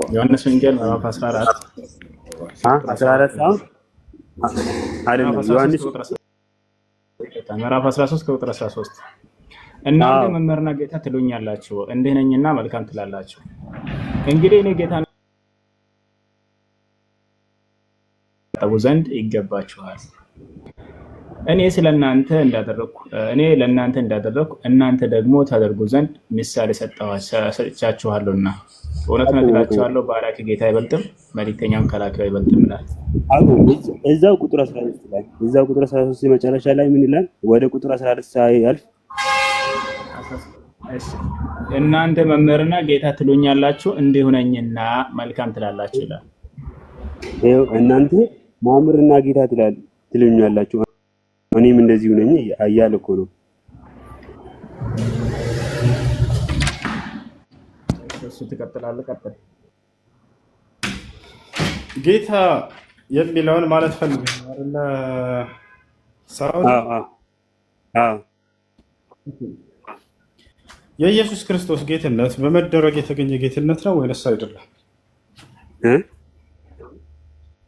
G: ዮሐንስ ወንጌል ምዕራፍ 14
B: አይደለም ዮሐንስ
G: ምዕራፍ 13 ከቁጥር 13 እናንተ መምህርና ጌታ ትሉኛላችሁ፣ እንዲህ ነኝና መልካም ትላላችሁ። እንግዲህ እኔ ጌታ ታውቁ ዘንድ ይገባችኋል። እኔ ለእናንተ እንዳደረኩ እናንተ ደግሞ ታደርጉ ዘንድ ምሳሌ ሰጥቻችኋለሁና እውነት እላችኋለሁ ባሪያ ከጌታ አይበልጥም፣ መልእክተኛም ከላኪው አይበልጥም ይላል።
B: እዛው ቁጥር 13 መጨረሻ ላይ ምን ይላል? ወደ ቁጥር 14 ሳይልፍ
G: እናንተ መምህርና ጌታ ትሉኛላችሁ፣ እንዲሁ ነኝና መልካም ትላላችሁ ይላል።
B: እናንተ መምህርና ጌታ ትሉኛላችሁ እኔም እንደዚሁ ነኝ እያለ እኮ ነው።
G: እሱ ትቀጥላለህ። ቀጥል።
H: ጌታ የሚለውን ማለት ፈልገህ አይደለ? የኢየሱስ ክርስቶስ ጌትነት በመደረግ የተገኘ ጌትነት ነው ወይንስ አይደለም?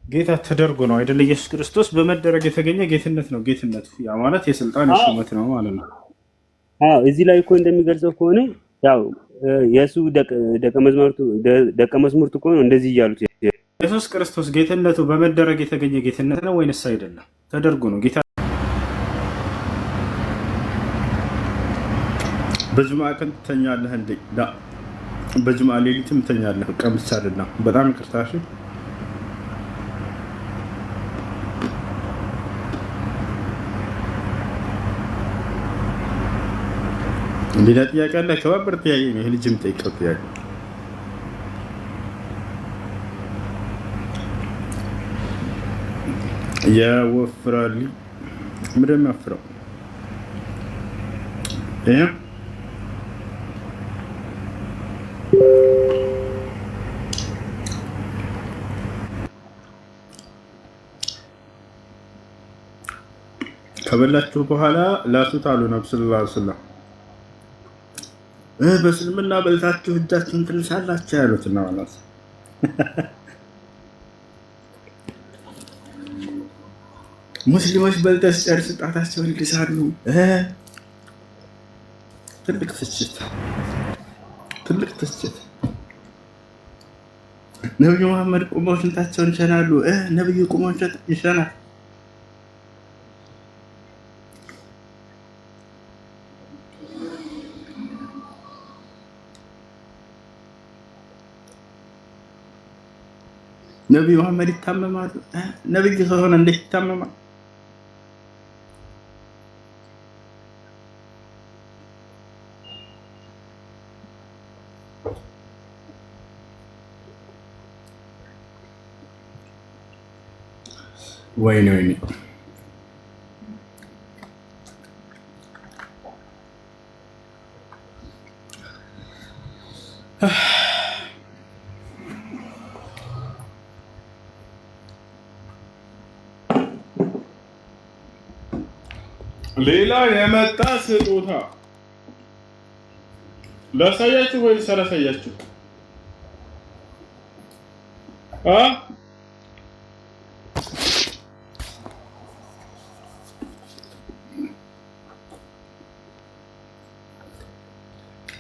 H: ጌታ ተደርጎ ነው አይደለ? ኢየሱስ ክርስቶስ በመደረግ የተገኘ ጌትነት ነው። ጌትነቱ ያ ማለት የስልጣን የሹመት ነው ማለት ነው።
I: እዚህ ላይ እኮ እንደሚገልጸው ከሆነ ያው የሱ ደቀ መዝሙርቱ እኮ ነው እንደዚህ እያሉት
H: ኢየሱስ ክርስቶስ ጌትነቱ በመደረግ የተገኘ ጌትነት ነው ወይንስ አይደለም? ተደርጎ ነው ጌታ። በጅምዓ ቀን ትተኛለህ እንዴ? በጅምዓ ሌሊትም ትተኛለህ። ቀን ብቻ አይደለም። በጣም ይቅርታ እሺ። ሌላ ጥያቄ አለ? ከባበር ጥያቄ ነው። ይሄ ልጅም ጠይቀው ጥያቄ ያወፍራል። ምንድን ነው ያወፍራው? ከበላችሁ በኋላ ላሱት አሉ ነብዩ ሰለላሁ ዐለይሂ ወሰለም። በእስልምና በልታችሁ እጃችሁን ትልሳላችሁ ያሉት ነው ማለት ሙስሊሞች በልተው ሲጨርሱ ጣታቸውን ይልሳሉ። ትልቅ ትችት። ነብዩ መሐመድ ቁመው ሽንታቸውን ይሸናሉ። ነብዩ ቁመው ይሸናል። ነብዩ መሐመድ ይታመማሉ። ነብዩ ከሆነ እንዴት ይታመማል? ወይኔ ሌላ የመጣ ስጦታ ላሳያችሁ ወይስ አላሳያችሁ?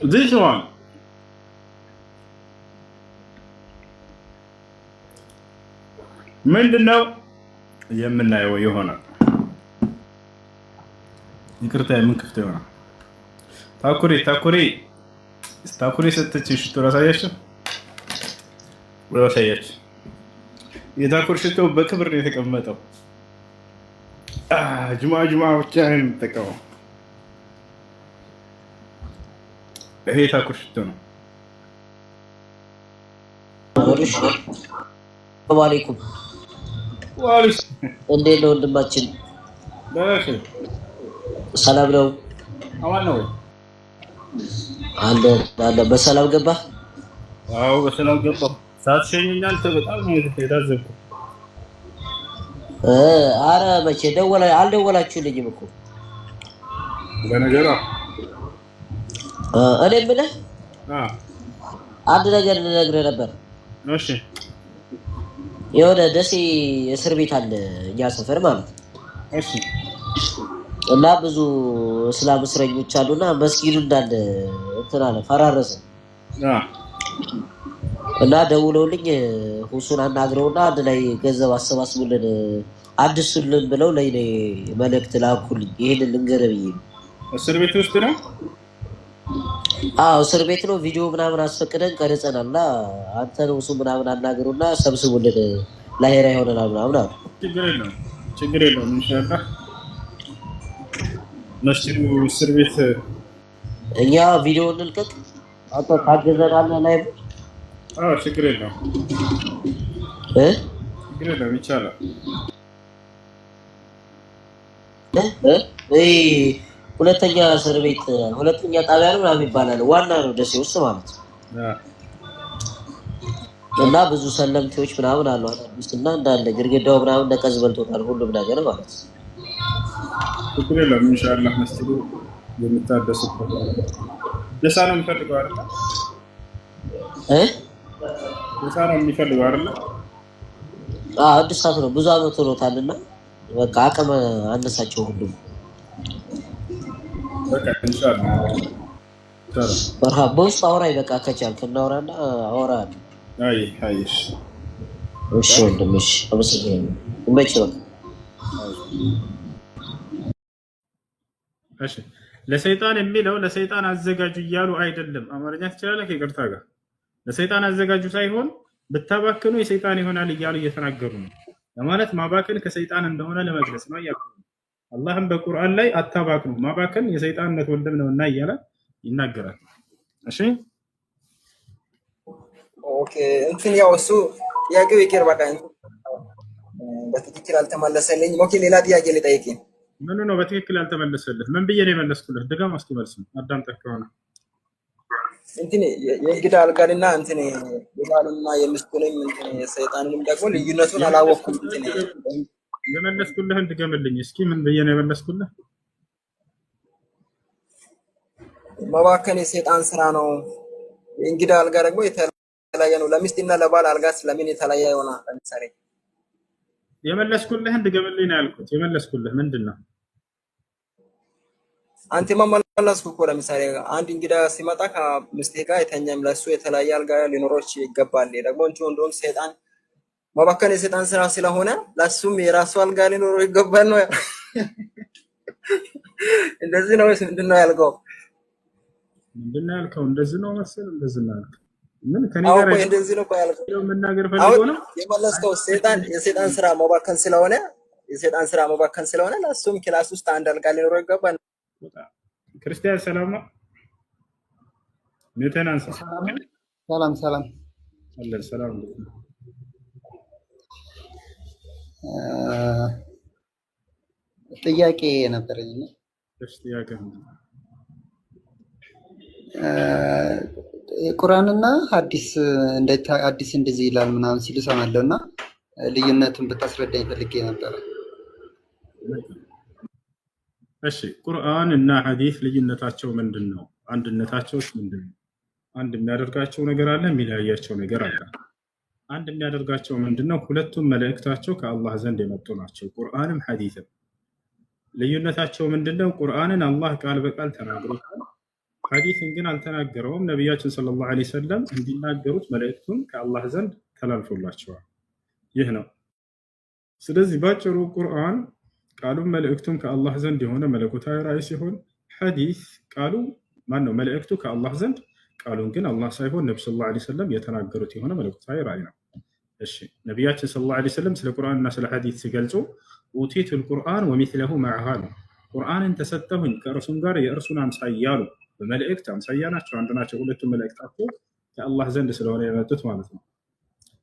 H: This one ምንድነው የምናየው? ይሆናል ይቅርታ ምን ክፍት ይሆናል? ታኩሪ ሰጥቼ ሽቶ ላሳያችሁ። የታኩሪ ሽቶ በክብር ነው የተቀመጠው። ጁማ ብቻ ነው የምጠቀመው። ይሄ የታኩሪ ሽቶ ነው።
J: ሰላም አለይኩም። እንዴት ነው ወንድማችን? ሰላም ነው?
H: አማን ነው
J: አለ። በሰላም ገባ?
H: አዎ በሰላም ገባ። ሳትሸኙኝ አንተ በጣም ነው የታዘብኩት።
J: አረ መቼ አልደወላችሁልኝም እኮ
H: በነገራ።
J: እኔ የምልህ አንድ ነገር ልነግርህ ነበር።
H: እሺ።
J: የሆነ ደሴ እስር ቤት አለ እኛ ሰፈር ማለት ነው።
H: እሺ።
J: እና ብዙ እስላም እስረኞች አሉና መስጊዱ እንዳለ እንትን አለ ፈራረሰ። እና ደውለውልኝ ሁሱን አናግረውና አንድ ላይ ገንዘብ አሰባስቡልን አድሱልን ብለው ላይ መልእክት ላኩልኝ። ይሄንን ልንገርህ ብዬ ነው።
H: እስር ቤት ውስጥ ነው?
J: አዎ እስር ቤት ነው። ቪዲዮ ምናምን አስፈቅደን ቀርጸናልና አንተ ነው እሱ ምናምን አናግሩና ሰብስቡልን ላሄራ ይሆነናል ምናምን አሉ።
H: ችግር የለውም ኢንሻአላህ። መስጂዱ እስር ቤት
J: እኛ ቪዲዮ እንልቀቅ። አንተ ታገዘናለህ ላይ
H: ችግር የለውም ችግር የለውም ይቻላል።
J: ሁለተኛ እስር ቤት ሁለተኛ ጣቢያ ነው ምናምን ይባላል። ዋና ነው ደሴ ውስጥ ማለት ነው። እና ብዙ ሰለምቴዎች ምናምን አሉ እና እንዳለ ግድግዳው ምናምን ነቀዝ በልቶታል ሁሉም ነገር ማለት ነው።
H: ችግር የለውም ኢንሻአላህ። መስጂዱ የምታደሱበት ደሳ ነው የሚፈልገው አይደል? ደሳ ነው የሚፈልገው አይደል?
J: እድሳት ነው። ብዙ አመት ሆኖታልና በቃ አቅም አነሳቸው ሁሉም።
G: በቃ ኢንሻአላህ
J: መርሃባ በውስጥ አውራኝ በቃ ከቻልክ እናውራና አወራለሁ።
G: አይሽ
J: እሺ ወንድም እሺ አመሰግናለሁ። ይመችህ።
G: እሺ ለሰይጣን የሚለው ለሰይጣን አዘጋጁ እያሉ አይደለም። አማርኛ ትችላለህ? ይቅርታ ጋር ለሰይጣን አዘጋጁ ሳይሆን ብታባክኑ የሰይጣን ይሆናል እያሉ እየተናገሩ ነው። ለማለት ማባከን ከሰይጣን እንደሆነ ለመግለጽ ነው እያሉ አላህም በቁርአን ላይ አታባክኑ ማባከን የሰይጣንነት ወንድም ነውና እያለ ይናገራል። እሺ
K: ኦኬ እንትን ያው እሱ ጥያቄው ይቅር በቃ በትክክል አልተመለሰልኝ። ኦኬ ሌላ ጥያቄ ልጠይቅ።
G: ምን ነው በትክክል ያልተመለሰልህ? ምን ብዬ ነው የመለስኩልህ? ድጋም እስኪ መልስ አዳምጠህ ከሆነ
K: እንትን የእንግዳ አልጋልና እንትን የባልና የሚስቱንም እንትን ሰይጣንንም ደግሞ ልዩነቱን አላወቅኩም። እንትን
G: የመለስኩልህን ድገምልኝ እስኪ። ምን ብዬ ነው የመለስኩልህ?
K: መባከን የሰይጣን ስራ ነው። የእንግዳ አልጋ ደግሞ የተለያየ ነው። ለሚስትና ለባል አልጋ ስለምን የተለያየ ይሆናል? ለምሳሌ
G: የመለስኩልህን ድገምልኝ ነው ያልኩት። የመለስኩልህ ምንድን ነው?
K: አንተ መመለስኩ እኮ ለምሳሌ አንድ እንግዳ ሲመጣ ከሚስቴ ጋር የተኛም ለሱ የተለያየ አልጋ ሊኖሮች ይገባል። ደግሞ እንደውም ሰይጣን መባከን የሰይጣን ስራ ስለሆነ ለሱም የራሱ አልጋ ሊኖረው ይገባል ነው። እንደዚህ ነው ወይስ ምንድን ነው ያልከው?
G: ምንድን ነው ያልከው? እንደዚህ ነው መሰለህ። እንደዚህ ነው ያልከው። ምን ከኔ ጋር
K: እንደዚህ ነው ያልከው?
G: መናገር ፈልጎ ነው
K: የመለስከው። ሰይጣን የሰይጣን ስራ መባከን ስለሆነ የሰይጣን ስራ መባከን ስለሆነ ለሱም ክላስ ውስጥ አንድ አልጋ ሊኖረው ይገባል።
G: ክርስቲያን ሰላም ነው። ኔተናንስ
L: ሰላም ሰላም
G: አለ ሰላም።
L: ጥያቄ ነበረኝ ነው።
G: እሺ ጥያቄ
L: ቁርአንና ሐዲስ ሐዲስ እንደዚህ ይላል ምናምን ሲሉ ሰማለሁ እና ልዩነቱን ብታስረዳኝ ፈልጌ ነበር።
G: እሺ ቁርአን እና ሐዲስ ልዩነታቸው ምንድን ነው? አንድነታቸውስ ምንድን ነው? አንድ የሚያደርጋቸው ነገር አለ፣ የሚለያያቸው ነገር አለ። አንድ የሚያደርጋቸው ምንድነው? ሁለቱም መልእክታቸው ከአላህ ዘንድ የመጡ ናቸው፣ ቁርአንም ሐዲስም። ልዩነታቸው ምንድነው? ቁርአንን አላህ ቃል በቃል ተናግሮታል፣ ሐዲስን ግን አልተናገረውም። ነቢያችን ሰለላሁ ዐለይሂ ወሰለም እንዲናገሩት መልእክቱን ከአላህ ዘንድ ተላልፎላቸዋል። ይህ ነው። ስለዚህ ባጭሩ ቁርአን ቃሉም መልእክቱም ከአላህ ዘንድ የሆነ መለኮታዊ ራእይ ሲሆን፣ ሐዲስ ቃሉ ማነው መልእክቱ ከአላህ ዘንድ፣ ቃሉን ግን አላህ ሳይሆን ነብዩ ሰለላሁ ዐለይሂ ወሰለም የተናገሩት የሆነ መለኮታዊ ራእይ ነው። እሺ ነቢያችን ሰለላሁ ዐለይሂ ወሰለም ስለ ቁርአንና ስለ ሐዲስ ሲገልጹ ኡቲቱል ቁርአን ወሚስለሁ መዐሃ ነው። ቁርአንን ተሰጠሁኝ ከእርሱም ጋር የእርሱን አምሳያ አሉ። በመልእክት አምሳያ ናቸው፣ አንድ ናቸው። ሁለቱም መልእክታቸው ከአላህ ዘንድ ስለሆነ የመጡት ማለት ነው።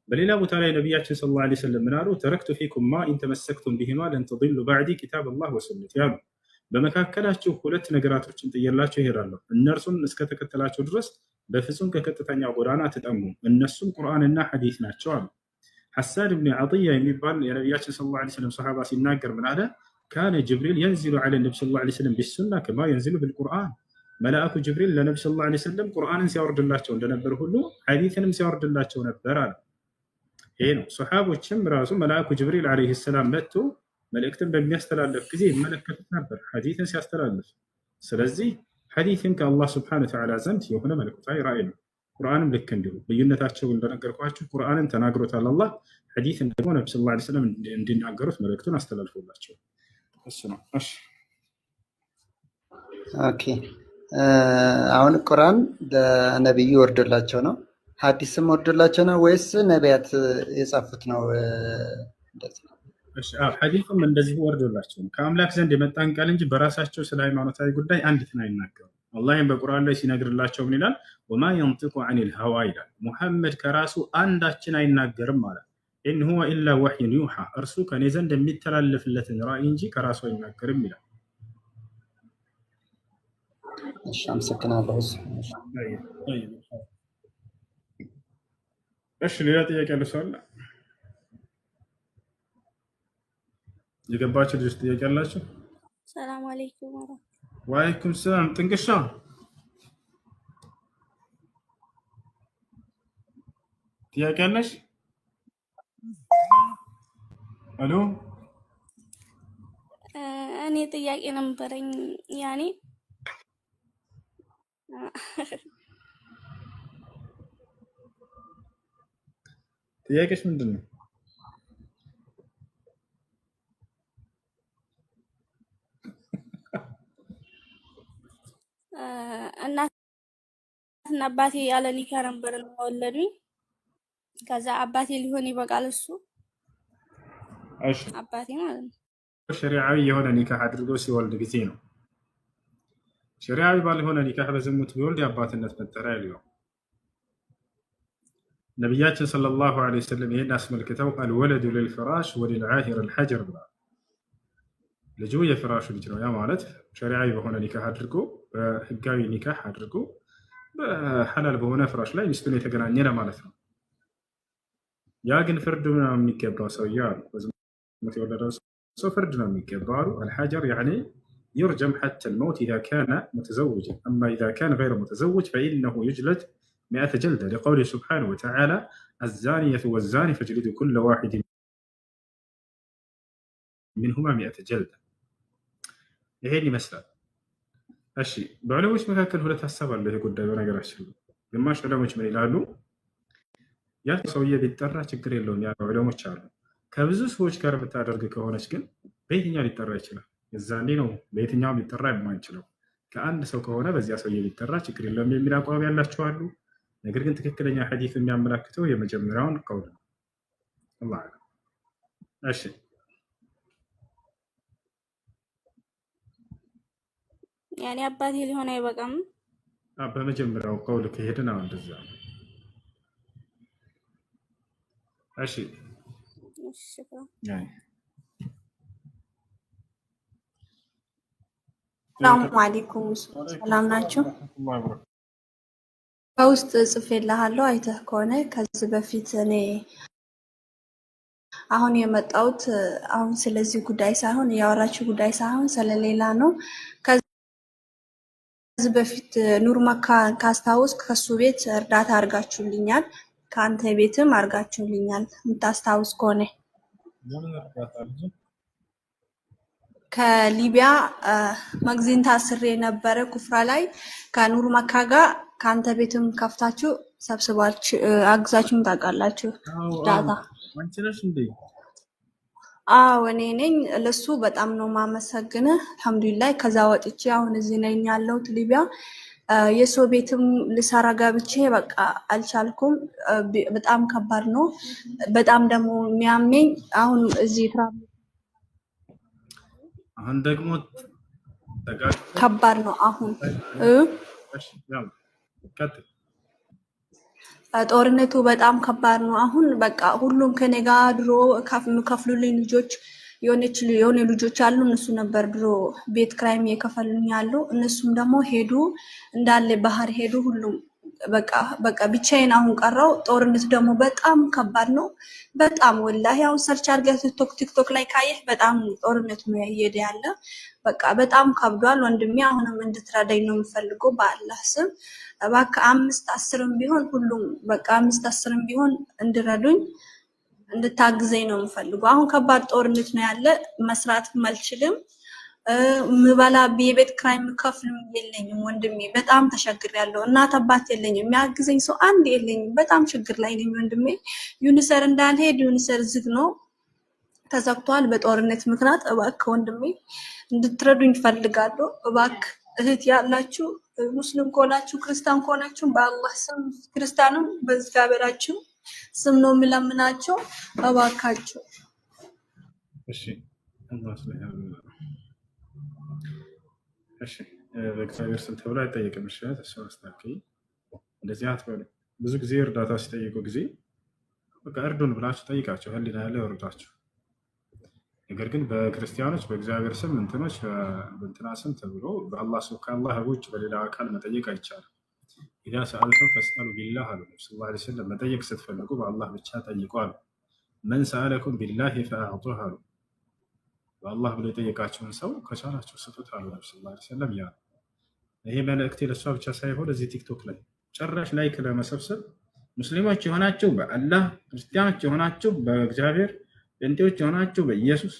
G: በሌላ ቦታ ላይ ነቢያችን ሰለላሁ ዐለይሂ ወሰለም ምን አሉ? ተረክቱ ፊኩም ማ ኢን ተመሰክቱም ቢሂማ ለን ተضሉ በዕዲ ኪታበላህ ወሱነቲ ያሉ። በመካከላችሁ ሁለት ነገራቶችን ጥየላችሁ ይሄዳለሁ፣ እነርሱን እስከተከተላቸው ድረስ በፍጹም ከቀጥተኛው ጎዳና አትጠሙም፣ እነሱም ቁርአንና ሐዲስ ናቸው አሉ። ሐሳን ብን ዐጢያ የሚባል የነቢያችን ሰለላሁ ዐለይሂ ወሰለም ሰሃባ ሲናገር ምን አለ? ካነ ጅብሪል የንዚሉ ዐለ ነቢ ሰለላሁ ዐለይሂ ወሰለም ቢሱና ከማ የንዚሉ ቢልቁርአን። መልአኩ ጅብሪል ለነቢ ሰለላሁ ዐለይሂ ወሰለም ቁርአንን ሲያወርድላቸው እንደነበር ሁሉ ሐዲስንም ሲያወርድላቸው ነበር አለ። ይሄ ነው። ሰሃቦችም ራሱ መልአኩ ጅብሪል ዐለይሂ ሰላም መጥቶ መልእክትን በሚያስተላልፍ ጊዜ ይመለከቱት ነበር ሐዲስን ሲያስተላልፍ። ስለዚህ ሐዲስም ከአላህ ሱብሓነሁ ወተዓላ ዘንድ የሆነ መለኮታዊ ራእይ ነው። ቁርአንም ልክ እንዲሁ። ልዩነታቸው እንደነገርኳችሁ ቁርአንን ተናግሮታል አላህ፣ ሐዲስን ደግሞ ነብዩ ሰለላሁ ዐለይሂ ወሰለም እንዲናገሩት መልእክቱን አስተላልፎላቸው እሱ ነው። እሺ
L: ኦኬ። አሁን ቁርአን ለነብዩ ወርዶላቸው ነው፣ ሐዲስም ወርዶላቸው ነው ወይስ ነቢያት የጻፉት ነው? እንደዚህ ነው።
G: ሐዲስም እንደዚሁ ወርዶላቸው ነው። ከአምላክ ዘንድ የመጣን ቃል እንጂ በራሳቸው ስለ ሃይማኖታዊ ጉዳይ አንዲትን አይናገሩም። አላህም በቁርአን ላይ ሲነግርላቸው ምን ይላል? ወማ የንጢቁ ዐኒል ሀዋ ይላል። ሙሐመድ ከራሱ አንዳችን አይናገርም ማለት ኢን ሁወ ኢላ ወሕዩን ዩሓ፣ እርሱ ከኔ ዘንድ የሚተላለፍለትን ራእይ እንጂ ከራሱ አይናገርም ይላል።
L: እሺ አመሰግናለሁ።
G: እሺ ሌላ ጥያቄ አለ ሰው አለ? የገባችሁ ልጆች ጥያቄ አላችሁ?
M: ሰላም አለይኩም ወራህመቱላህ።
G: ወአለይኩም ሰላም። ጥንቅሻ ጥያቄ አለሽ? አሎ
M: እኔ ጥያቄ ነበረኝ። ያኔ
G: ጥያቄሽ ምንድን ነው?
M: እናትና አባቴ ያለ ኒካ ነበር የወለዱኝ። ከዛ አባቴ ሊሆን ይበቃል እሱ
G: እሺ
M: አባቴ ማለት ነው።
G: ሸሪዓዊ የሆነ ኒካህ አድርጎ ሲወልድ ጊዜ ነው። ሸሪዓዊ ባልሆነ ኒካህ በዝሙት ቢወልድ የአባትነት መጠሪያ የለውም። ነቢያችን ሰለላሁ ዐለይሂ ወሰለም ይህን አስመልክተው አልወለዱ ልልፍራሽ ወሊልዓሂር አልሐጀር ብለዋል። ልጁ የፍራሹ ልጅ ነው። ያ ማለት ሸሪዓዊ በሆነ ኒካህ አድርጎ በህጋዊ ኒካህ አድርጎ በሐላል በሆነ ፍራሽ ላይ ሚስቱን የተገናኘ ለማለት ነው። ያ ግን ፍርድ ነው የሚገባው ሰውዬ አሉ። በዝሙት የወለደው ሰው ፍርድ ነው የሚገባው አሉ። አልሐጀር ያኒ يرجم حتى الموت إذا كان متزوجا أما إذا كان غير متزوج فإنه يجلد 100 جلدة لقوله سبحانه وتعالى الزانية والزاني فاجلدوا كل واحد منهما 100 جلدة. ይሄን ይመስላል። እሺ በዑለሞች መካከል ሁለት ሐሳብ አለ። ይሄ ጉዳይ በነገራችን ግማሽ ዑለሞች ምን ይላሉ? ያ ሰውዬ ቢጠራ ችግር የለውም ያሉ ዑለሞች አሉ። ከብዙ ሰዎች ጋር ብታደርግ ከሆነች ግን በየትኛው ሊጠራ ይችላል? የዛኔ ነው በየትኛው ሊጠራ የማይችለው። ከአንድ ሰው ከሆነ በዚያ ሰውዬ ሊጠራ ችግር የለውም የሚል አቋም ያላቸው አሉ። ነገር ግን ትክክለኛ ሐዲስ የሚያመላክተው የመጀመሪያውን ቀውል ነው። አላህ አለ። እሺ
M: ያኔ አባቴ ሊሆን አይበቃም።
G: በመጀመሪያው ቀውል ከሄድን አሁን እንደዛ ነው። እሺ
N: ሰላም አለይኩም። ሰላም ናችሁ? በውስጥ ጽፌልሃለሁ አይተህ ከሆነ ከዚህ በፊት እኔ አሁን የመጣሁት አሁን ስለዚህ ጉዳይ ሳይሆን ያወራችሁ ጉዳይ ሳይሆን ስለሌላ ነው። ከዚህ በፊት ኑር መካ ካስታውስ ከሱ ቤት እርዳታ አድርጋችሁልኛል፣ ከአንተ ቤትም አድርጋችሁልኛል የምታስታውስ ከሆነ ከሊቢያ መግዚን ታስሬ የነበረ ኩፍራ ላይ ከኑር መካ ጋር ከአንተ ቤትም ከፍታችሁ ሰብስባችሁ አግዛችሁም ታውቃላችሁ። እርዳታ አዎ እኔ ነኝ። ለሱ በጣም ነው ማመሰግንህ። አልሐምዱሊላህ። ከዛ ወጥቼ አሁን እዚህ ነኝ ያለሁት ሊቢያ። የሰው ቤትም ልሰራ ገብቼ በቃ አልቻልኩም። በጣም ከባድ ነው። በጣም ደግሞ የሚያመኝ አሁን እዚህ
G: አሁን ደግሞ
N: ከባድ ነው። አሁን ጦርነቱ በጣም ከባድ ነው። አሁን በቃ ሁሉም ከኔ ጋር ድሮ ከፍሉልኝ ልጆች የሆነ ልጆች አሉ። እነሱ ነበር ድሮ ቤት ክራይም የከፈሉኝ ያሉ። እነሱም ደግሞ ሄዱ እንዳለ ባህር ሄዱ። ሁሉም በቃ ብቻዬን አሁን ቀረው። ጦርነቱ ደግሞ በጣም ከባድ ነው። በጣም ወላሂ አሁን ሰርች አድርገህ ቲክቶክ ላይ ካየህ በጣም ጦርነቱ ነው እየሄደ ያለ። በቃ በጣም ከብዷል ወንድሜ። አሁንም እንድትረዳኝ ነው የምፈልገው በአላህ ስም። እባክህ 5-10 ቢሆን ሁሉም በቃ 5-10 ቢሆን እንድረዱኝ እንድታግዘኝ ነው የምፈልገው። አሁን ከባድ ጦርነት ነው ያለ። መስራትም አልችልም። ምበላ የቤት ክራይ የምከፍልም የለኝም ወንድሜ። በጣም ተቸግሬያለሁ። እናት አባት የለኝም። የሚያግዘኝ ሰው አንድ የለኝም። በጣም ችግር ላይ ነኝ ወንድሜ። ዩኒሰር እንዳልሄድ ዩኒሰር ዝግ ነው ተዘግቷል በጦርነት ምክንያት። እባክህ ወንድሜ እንድትረዱኝ ፈልጋለሁ። እባክህ እህት ያላችሁ ሙስሊም ከሆናችሁ ክርስቲያን ከሆናችሁ በአላህ ስም ክርስቲያንም በእግዚአብሔራችሁ ስም ነው የምለምናቸው። እባካችሁ
G: እሺ እሺ በእግዚአብሔር ስም ተብሎ አይጠየቅም። እሺ እሱ አስተካክል። እንደዚህ አትበሉ። ብዙ ጊዜ እርዳታ ሲጠይቁ ጊዜ በቃ እርዱን ብላችሁ ጠይቃቸው፣ ህሊና ያለ ይወርዳችሁ። ነገር ግን በክርስቲያኖች በእግዚአብሔር ስም እንትኖች በእንትና ስም ተብሎ በአላህ ስም ከአላህ ውጭ በሌላ አካል መጠየቅ አይቻልም። ኢዛ ሰአልቱም ፈስአሉ ቢላህ አሉ ነብዩ ሰለላሁ ዐለይሂ ወሰለም። መጠየቅ ስትፈልጉ በአላህ ብቻ ጠይቁ አሉ። መን ሰአለኩም ቢላሂ ፈአዕጡህ አሉ። በአላህ ብሎ የጠየቃቸውን ሰው ከቻላቸው ስጡት አሉ ነብዩ ሰለላሁ ዐለይሂ ወሰለም። ያ ይሄ መልእክቴ ለእሷ ብቻ ሳይሆን እዚህ ቲክቶክ ላይ ጭራሽ ላይክ ለመሰብሰብ ሙስሊሞች የሆናችሁ በአላህ፣ ክርስቲያኖች የሆናችሁ በእግዚአብሔር፣ ጴንጤዎች የሆናችሁ በኢየሱስ፣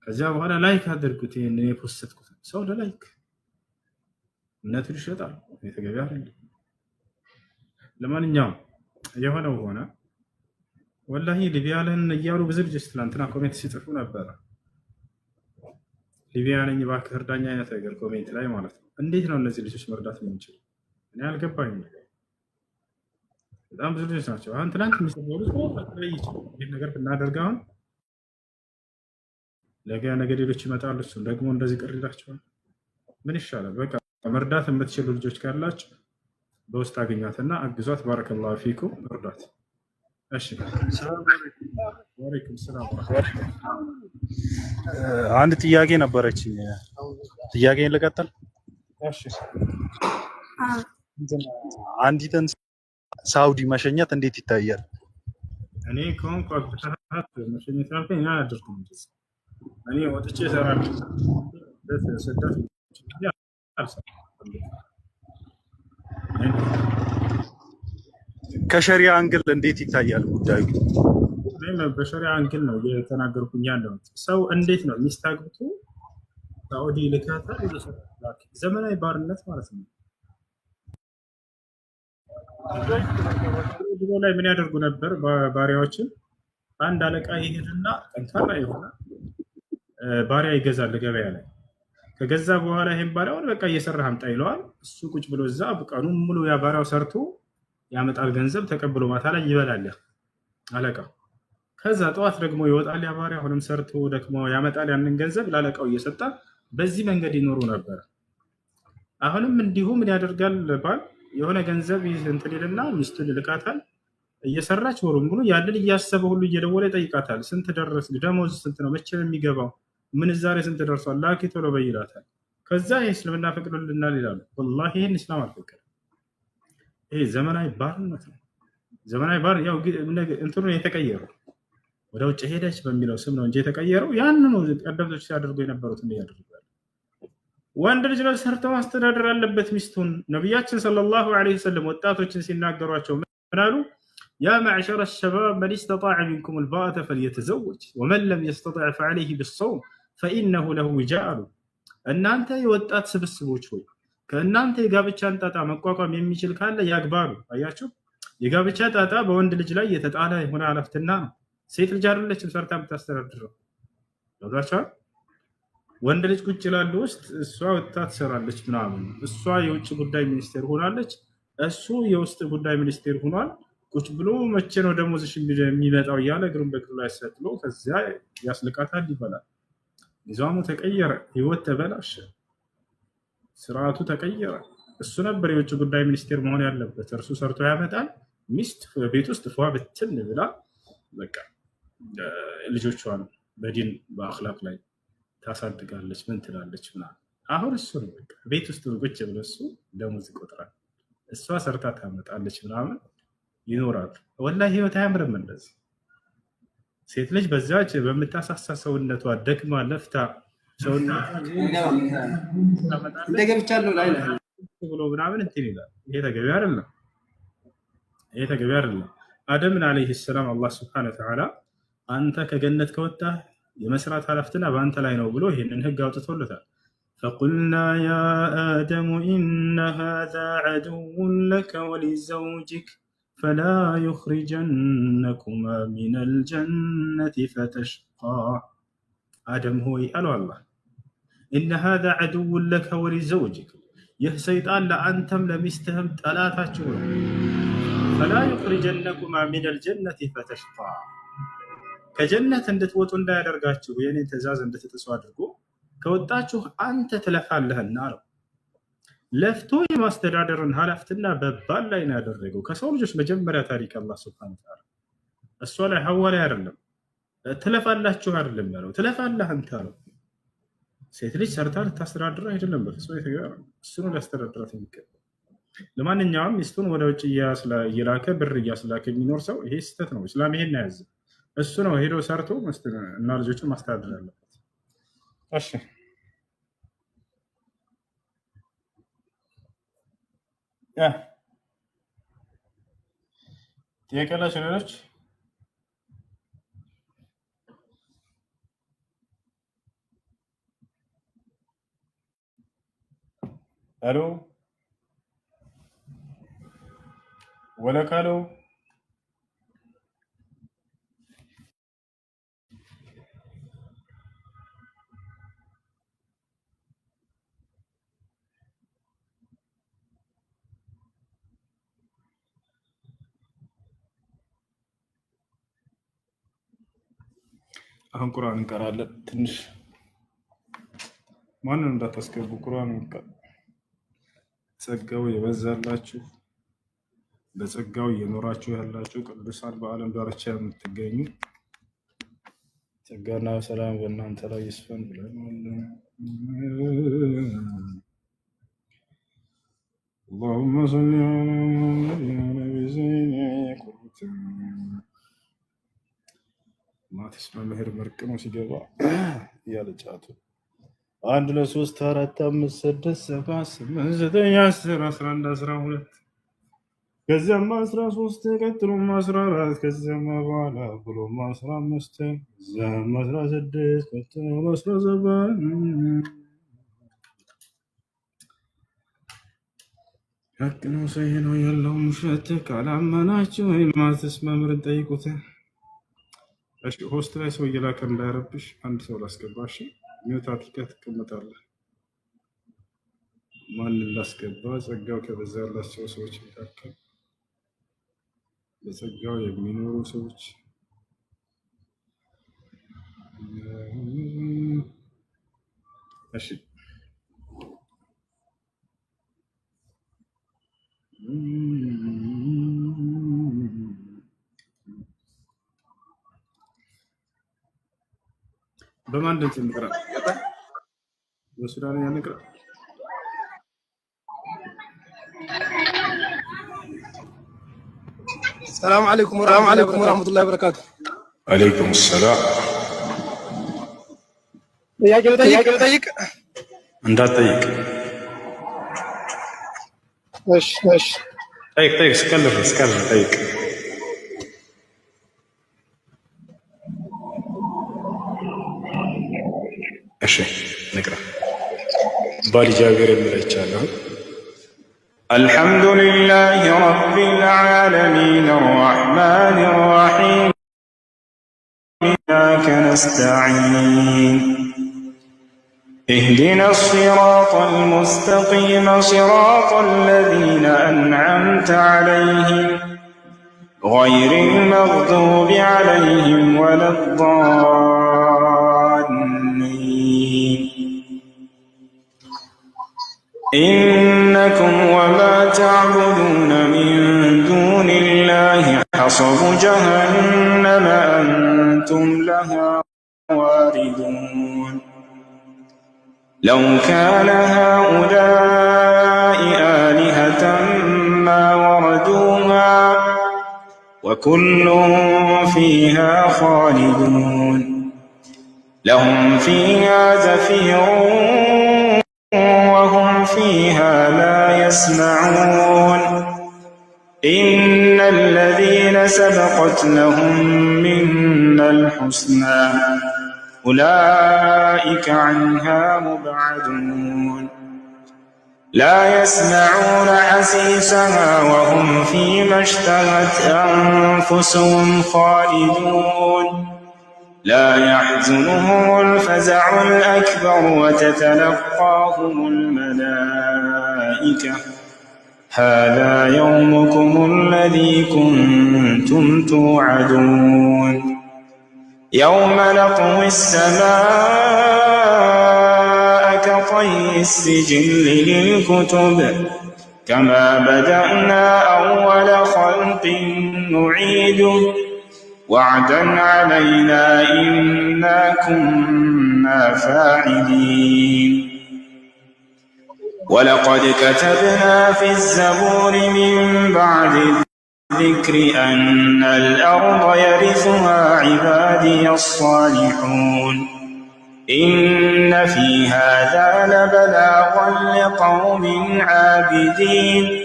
G: ከዚያ በኋላ ላይክ አድርጉት። ይሄን የፖስትኩት ሰው ለላይክ እምነቱን ይሸጣል። የተገቢ አይደለም። ለማንኛውም የሆነው ሆነ። ወላሂ ሊቢያ ነን እያሉ ብዙ ልጆች ትናንትና ኮሜንት ሲጽፉ ነበረ። ሊቢያ ነኝ እባክህ እርዳኝ አይነት ነገር ኮሜንት ላይ ማለት ነው። እንዴት ነው እነዚህ ልጆች መርዳት የምንችል? እኔ አልገባኝም። በጣም ብዙ ልጆች ናቸው። አሁን ትናንት የሚሰሩ ይህ ነገር ብናደርግ አሁን ነገ ሌሎች ይመጣሉ። እሱም ደግሞ እንደዚህ ቅር ይላቸዋል። ምን ይሻላል? በቃ መርዳት የምትችሉ ልጆች ካላችሁ በውስጥ አገኛትና አግዟት። ባረከላሁ ፊኩም እርዳት። እሺ ወአለይኩም ሰላም።
O: አንድ ጥያቄ ነበረችኝ። ጥያቄን ልቀጥል?
G: እሺ
O: አንዲትን ሳውዲ መሸኘት እንዴት ይታያል?
G: እኔ ከሆንኩ አግብተሃት መሸኘት ያልከኝ እኔ አላደርኩም። እኔ ወጥቼ እሰራለሁ። ስደት
O: ከሸሪያ አንግል እንዴት ይታያል ጉዳዩ?
G: በሸሪያ አንግል ነው እየተናገርኩኝ ያለሁት። ሰው እንዴት ነው ሚስት አግብቶ ሳኡዲ ልካታል? ዘመናዊ ባርነት ማለት ነው። ድሮ ላይ ምን ያደርጉ ነበር? ባሪያዎችን አንድ አለቃ ይሄድና ጠንካራ የሆነ ባሪያ ይገዛል ገበያ ላይ። ከገዛ በኋላ ይሄን ባሪያውን በቃ እየሰራህ አምጣ ይለዋል። እሱ ቁጭ ብሎ እዛ ቀኑን ሙሉ ያ ባሪያው ሰርቶ ያመጣል ገንዘብ ተቀብሎ ማታ ላይ ይበላል አለቃው። ከዛ ጠዋት ደግሞ ይወጣል ያ ባሪያ አሁንም ሰርቶ ደግሞ ያመጣል ያንን ገንዘብ ለአለቃው እየሰጣ በዚህ መንገድ ይኖሩ ነበር። አሁንም እንዲሁ ምን ያደርጋል? ባል የሆነ ገንዘብ እንትን ይልና ሚስቱን ይልካታል። እየሰራች ወሩን ሙሉ ያንን እያሰበ ሁሉ እየደወለ ይጠይቃታል። ስንት ደረስ? ደሞዝ ስንት ነው? መቼ ነው የሚገባው? ምንዛሬ ስንት ደርሷል? ላኪ ቶሎ በይ ይላታል። ከዛ ይሄ እስልምና ፈቅዶልናል ይላሉ። ወላሂ ይሄን እስላም አልፈቀደም። ይሄ ዘመናዊ ባርነት ነው። ዘመናዊ ባር ያው እንትኑ የተቀየረው ወደ ውጭ ሄደች በሚለው ስም ነው እንጂ የተቀየረው ያንኑ ቀደምቶች ሲያደርጉ የነበሩት ነው ያደርጋሉ። ወንድ ልጅ ነው ሰርቶ ማስተዳደር አለበት ሚስቱን። ነቢያችን ሰለላሁ ዐለይሂ ወሰለም ወጣቶችን ሲናገሯቸው ምን አሉ? ያ መዕሸረ ሸባብ መን ስተጣዐ ሚንኩም አልባአተ ፈልየተዘወጅ ወመን ለም የስተጣዕ ፈዐለይሂ ቢሰውም ፈኢነሁ ለሁ ዊጃእ አሉ። እናንተ የወጣት ስብስቦች ሆይ ከእናንተ የጋብቻን ጣጣ መቋቋም የሚችል ካለ ያግባሉ። አያችሁ፣ የጋብቻ ጣጣ በወንድ ልጅ ላይ የተጣለ የሆነ ኃላፊነት ነው። ሴት ልጅ አይደለችም ሰርታ የምታስተዳድረው። ገብቷችኋል? ወንድ ልጅ ቁጭ ላሉ ውስጥ እሷ ወጥታ ትሰራለች ምናምን። እሷ የውጭ ጉዳይ ሚኒስቴር ሆናለች፣ እሱ የውስጥ ጉዳይ ሚኒስቴር ሆኗል። ቁጭ ብሎ መቼ ነው ደሞዝሽ የሚመጣው እያለ እግሩን በእግሩ ላይ ሰጥሎ ከዚያ ያስልቃታል፣ ይበላል። ኒዛሙ ተቀየረ፣ ህይወት ተበላሸ፣ ስርዓቱ ተቀየረ። እሱ ነበር የውጭ ጉዳይ ሚኒስቴር መሆን ያለበት። እርሱ ሰርቶ ያመጣል። ሚስት ቤት ውስጥ ፏ ብትን ብላ በቃ ልጆቿን በዲን በአክላቅ ላይ ታሳድጋለች። ምን ትላለች ምናምን። አሁን እሱ ነው በቃ ቤት ውስጥ ቁጭ ብሎ እሱ ደሞዝ ይቆጥራል፣ እሷ ሰርታ ታመጣለች ምናምን ይኖራሉ። ወላሂ ህይወት አያምርም እንደዚህ። ሴት ልጅ በዛች በምታሳሳ ሰውነቷ ደክማ ለፍታ
K: እንደገብቻለሁ ላይ
G: ብሎ ምናምን እንትን ይላል። ይሄ ተገቢ አይደለም። ይሄ ተገቢ አይደለም። አደምን አለይሂ ሰላም አላህ ሱብሓነሁ ወተዓላ አንተ ከገነት ከወጣህ የመስራት ኃላፊነት በአንተ ላይ ነው ብሎ ይህንን ህግ አውጥቶለታል። ፈቁልና ያ አደሙ ኢነ ሃዛ ዐዱውን ለከ ወሊዘውጅክ ፈላ ዩኽሪጀነኩማ ሚነል ጀነቲ ፈተሽቃ። አደም ሆይ አለው አላህ ኢነ ሃዛ ዐዱውን ለከ ወሊዘውጅክ፣ ይህ ሰይጣን ለአንተም ለሚስትህም ጠላታችሁ ነው። ፈላ ዩኽሪጀነኩማ ሚነል ጀነቲ ፈተሽቃ፣ ከጀነት እንድትወጡ እንዳያደርጋችሁ የኔን ትእዛዝ እንድትጥሱ አድርጎ ከወጣችሁ አንተ ትለፋለህና ነው። ለፍቶ የማስተዳደርን ኃላፊነት በባል ላይ ነው ያደረገው። ከሰው ልጆች መጀመሪያ ታሪክ አላህ ሱብሓነሁ ወተዓላ እሷ ላይ ሐዋ ላይ አይደለም። ትለፋላችሁ አይደለም ያለው፣ ትለፋለህ አንተ ነው። ሴት ልጅ ሰርታ ልታስተዳድር አይደለም በፍጹም የተገባ እሱ ነው ሊያስተዳድራት የሚገባ። ለማንኛውም ሚስቱን ወደ ውጭ እየላከ ብር እያስላከ የሚኖር ሰው ይሄ ስህተት ነው። እስላም ይሄን ያዘ። እሱ ነው ሄዶ ሰርቶ እና ልጆቹን ማስተዳደር አለበት። እሺ ጥያቄ ያላችሁ ሌሎች? አሎ ወለካለው አሁን ቁርአን እንቀራለን ትንሽ ማንን እንዳታስገቡ ቁርአን እንቀራ ጸጋው የበዛላችሁ በጸጋው እየኖራችሁ ያላችሁ ቅዱሳን በዓለም ዳርቻ የምትገኙ ጸጋና ሰላም በእናንተ ላይ ይስፈን ብለን اللهم صل على محمد بزين قرة ማትስ መምህር መርቅሞ ሲገባ ያለጫቱ 1 2 3 4 5 6 7 8 9 10 11 12 ከዚያም 13 ቀጥሎም 14 ከዚያም በኋላ ብሎም 15 ከዚያም 16 ቀጥሎም 17 ሐቅ ነው ሰይ ነው ያለውን ውሸት ካላመናችሁ ማትስ መምህርን ጠይቁት። እሺ ሆስት ላይ ሰው እየላከ እንዳይረብሽ አንድ ሰው ላስገባሽ ሚውት አድርገህ ትቀመጣለህ። ማንን ላስገባ? ጸጋው ከበዛላቸው ሰዎች መካከል በጸጋው የሚኖሩ ሰዎች እሺ በማን ድምፅ እንቅራ? በሱዳን ያንቅራ።
P: ሰላም አለይኩም ወራህመቱላሂ ወበረካቱ።
O: አለይኩም ሰላም።
P: ጥያቄ ልጠይቅ?
O: እንዳትጠይቅ።
P: እሺ
O: ጠይቅ። እስከልፍ ጠይቅ። እሺ ንቅራ። ባሊ ጃቢር የሚለቻለሁ
Q: الحمد لله رب العالمين الرحمن الرحيم إياك نستعين اهدنا الصراط المستقيم صراط الذين أنعمت عليهم غير المغضوب عليهم ولا الضالين إنكم وما تعبدون من دون الله حصب جهنم أنتم لها واردون لو كان هؤلاء آلهة ما وردوها وكل فيها خالدون لهم فيها زفير وهم فيها لا يسمعون إن الذين سبقت لهم منا الحسنى أولئك عنها مبعدون لا يسمعون حسيسها وهم فيما اشتهت أنفسهم خالدون لا يحزنهم الفزع الأكبر وتتلقاهم الملائكة هذا يومكم الذي كنتم توعدون يوم نطوي السماء كطي السجل للكتب كما بدأنا أول خلق نعيده وعدا علينا إنا كنا فاعلين ولقد كتبنا في الزبور من بعد الذكر أن الأرض يرثها عبادي الصالحون إن في هذا لبلاغا لقوم عابدين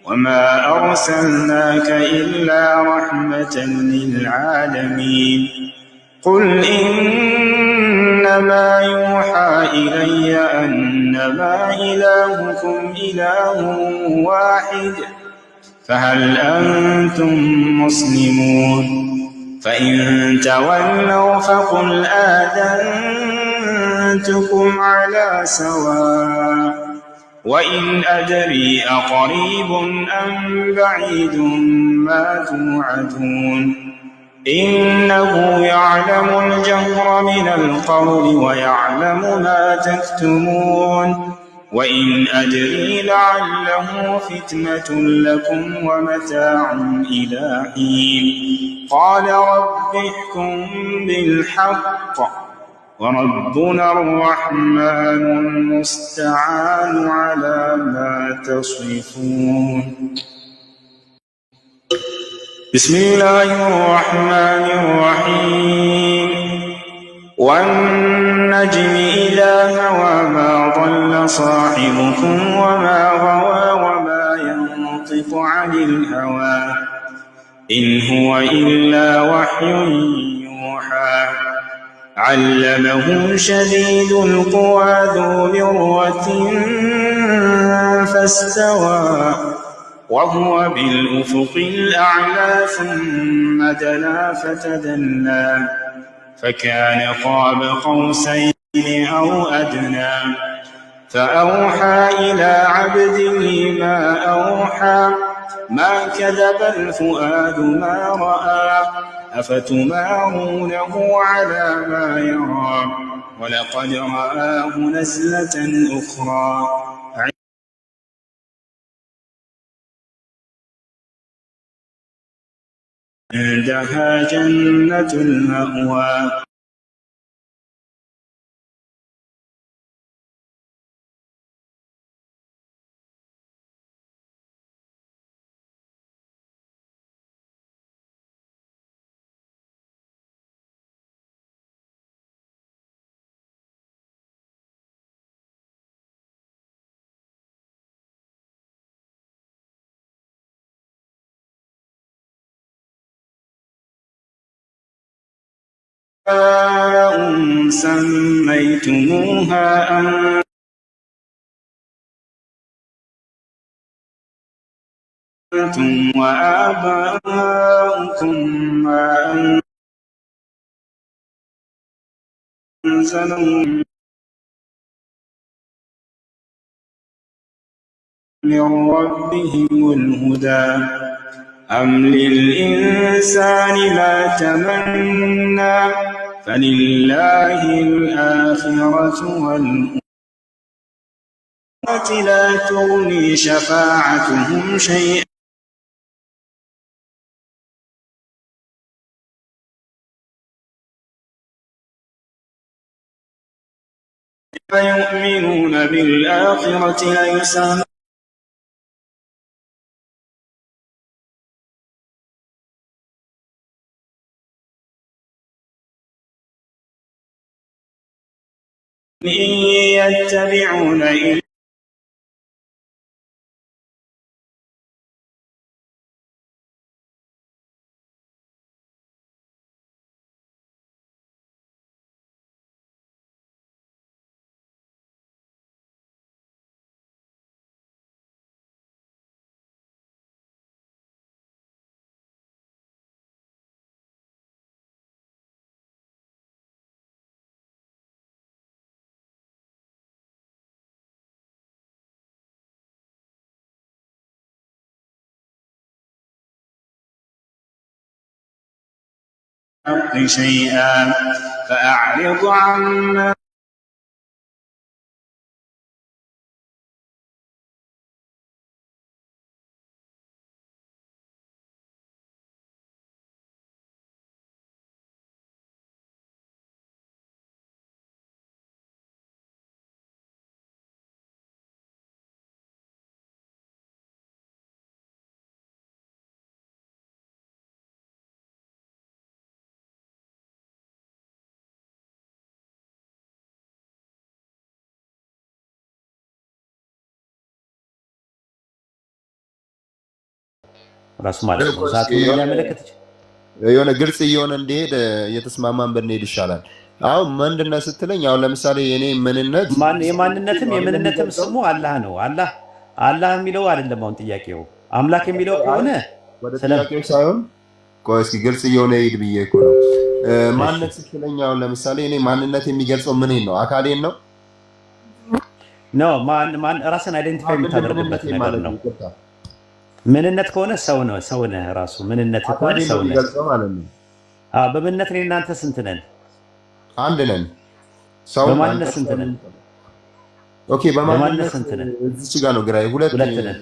Q: وما أرسلناك إلا رحمة للعالمين قل إنما يوحى إلي أنما إلهكم إله واحد فهل أنتم مسلمون فإن تولوا فقل آذنتكم على سواء وإن أدري أقريب أم بعيد ما توعدون إنه يعلم الجهر من القول ويعلم ما تكتمون وإن أدري لعله فتنة لكم ومتاع إلى حين قال رب احكم بالحق وربنا الرحمن المستعان على ما تصفون بسم الله الرحمن الرحيم والنجم إذا هوى ما ضل صاحبكم وما غوى وما ينطق عن الهوى إن هو إلا وحي يوحى علمه شديد القوى ذو مرة فاستوى وهو بالأفق الأعلى ثم دنا فتدلى فكان قاب قوسين أو أدنى فأوحى إلى عبده ما أوحى ما كذب الفؤاد ما رأى أفتمارونه على ما يرى ولقد رآه نزلة أخرى عندها جنة المأوى سميتموها أنتم وآباؤكم ما أنزلوا من ربهم الهدى أم للإنسان ما تمنى فلله الآخرة والأولى لا تغني شفاعتهم شيئا يؤمنون بالآخرة ليس يتبعون إلا شيئا فأعرض عما
R: ራሱ ማለት ነው። ዛቱን የሚያመለክት
S: የሆነ ግልጽ እየሆነ እንዲሄድ እየተስማማን ብንሄድ ይሻላል። አሁን ምንድነው ስትለኝ፣ አሁን ለምሳሌ የኔ ምንነት
R: የማንነትም የምንነትም ስሙ አላህ ነው። አላህ የሚለው አይደለም አሁን ጥያቄው። አምላክ የሚለው ከሆነ
S: ወደ ጥያቄው ሳይሆን ቆይ እስኪ ግልጽ እየሆነ ይሄድ ብዬ እኮ ነው። ማንነት ስትለኝ አሁን ለምሳሌ እኔ ማንነት የሚገልጸው ምን ነው? አካሌን ነው
R: ነው ማን ራስን አይደንቲፋይ የምታደርግበት ነገር ነው። ምንነት ከሆነ ሰው ነው፣ ሰው ነህ ራሱ። ምንነት ከሆነ ሰው ነህ
S: ማለት ነው።
R: በምንነት እኔ እናንተ ስንት ነን?
S: አንድ ነን። ሰው
R: በማንነት ስንት ነን?
S: ኦኬ፣ በማንነት ስንት ነን? እዚህ ጋር ነው ግራይ። ሁለት ነን።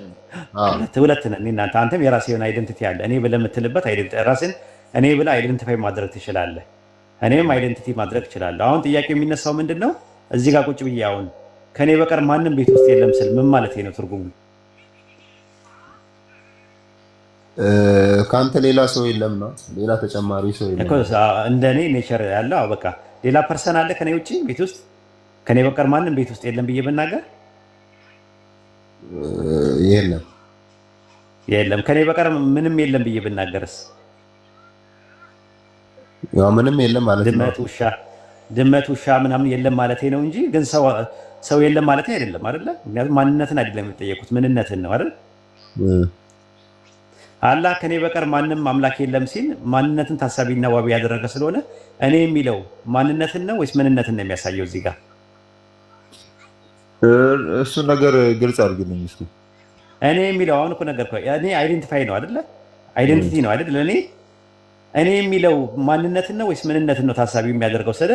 R: ሁለት ነን እናንተ። አንተም የራስህ የሆነ አይደንቲቲ አለ። እኔ ብለህ የምትልበት አይደንቲቲ ራስን እኔ ብለህ አይደንቲፋይ ማድረግ ትችላለህ። እኔም አይደንቲቲ ማድረግ እችላለሁ። አሁን ጥያቄው የሚነሳው ምንድነው? እዚህ ጋር ቁጭ ብዬ አሁን ከኔ በቀር ማንም ቤት ውስጥ የለም ስል ምን ማለት ነው ትርጉሙ?
S: ካንተ ሌላ ሰው የለም ነው? ሌላ ተጨማሪ ሰው የለም
R: እኮ እንደኔ ኔቸር ያለው በቃ ሌላ ፐርሰን አለ ከኔ ውጪ ቤት ውስጥ ከኔ በቀር ማንም ቤት ውስጥ የለም ብዬ ብናገር የለም ከኔ በቀር ምንም የለም ብዬ ብናገርስ?
S: ያው ምንም የለም ማለት ነው።
R: ድመት ውሻ ምናምን የለም ማለት ነው እንጂ ግን ሰው የለም ማለት አይደለም አይደለ? ምክንያቱም ማንነትን አይደለም የጠየቁት ምንነትን ነው አይደል? አላህ ከኔ በቀር ማንም አምላክ የለም ሲል ማንነትን ታሳቢና ዋቢ ያደረገ ስለሆነ እኔ የሚለው ማንነትን ነው ወይስ ምንነትን ነው የሚያሳየው? እዚህ ጋር
S: እሱ ነገር ግልጽ አድርግልኝ እስኪ።
R: እኔ የሚለው አሁን እኮ ነገር እኔ አይደንቲፋይ ነው አይደለ? አይደንቲቲ ነው አይደል? እኔ የሚለው ማንነትን ነው ወይስ ምንነትን ነው ታሳቢ የሚያደርገው? ስለ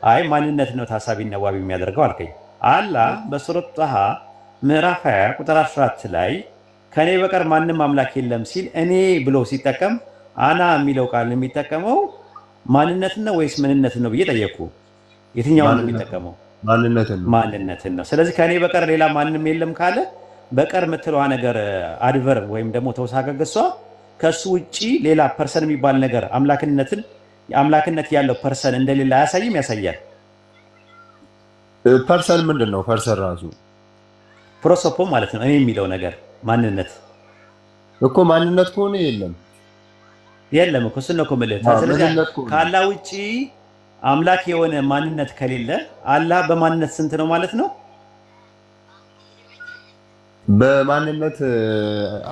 R: አይ ማንነትን ነው ታሳቢና ዋቢ የሚያደርገው አልከኝ። አላህ በሱረት ጣሃ ምዕራፍ 20 ቁጥር 14 ላይ ከኔ በቀር ማንም አምላክ የለም ሲል እኔ ብሎ ሲጠቀም አና የሚለው ቃል የሚጠቀመው ማንነትን ነው ወይስ ምንነትን ነው ብዬ ጠየቁ። የትኛውን ነው የሚጠቀመው? ማንነትን ነው። ስለዚህ ከኔ በቀር ሌላ ማንም የለም ካለ በቀር የምትለዋ ነገር አድቨርብ ወይም ደግሞ ተውሳከ ግሷ ከሱ ውጪ ሌላ ፐርሰን የሚባል ነገር አምላክነት ያለው ፐርሰን እንደሌላ አያሳይም? ያሳያል።
S: ፐርሰን ምንድን ነው? ፐርሰን ራሱ
R: ፕሮሶፖ ማለት ነው። እኔ የሚለው ነገር ማንነት
S: እኮ ማንነት ከሆነ
R: የለም እኮ እሱን ነው እኮ የምልህ። ስለዚህ ከአላህ ውጪ አምላክ የሆነ ማንነት ከሌለ አላህ በማንነት ስንት ነው ማለት ነው?
S: በማንነት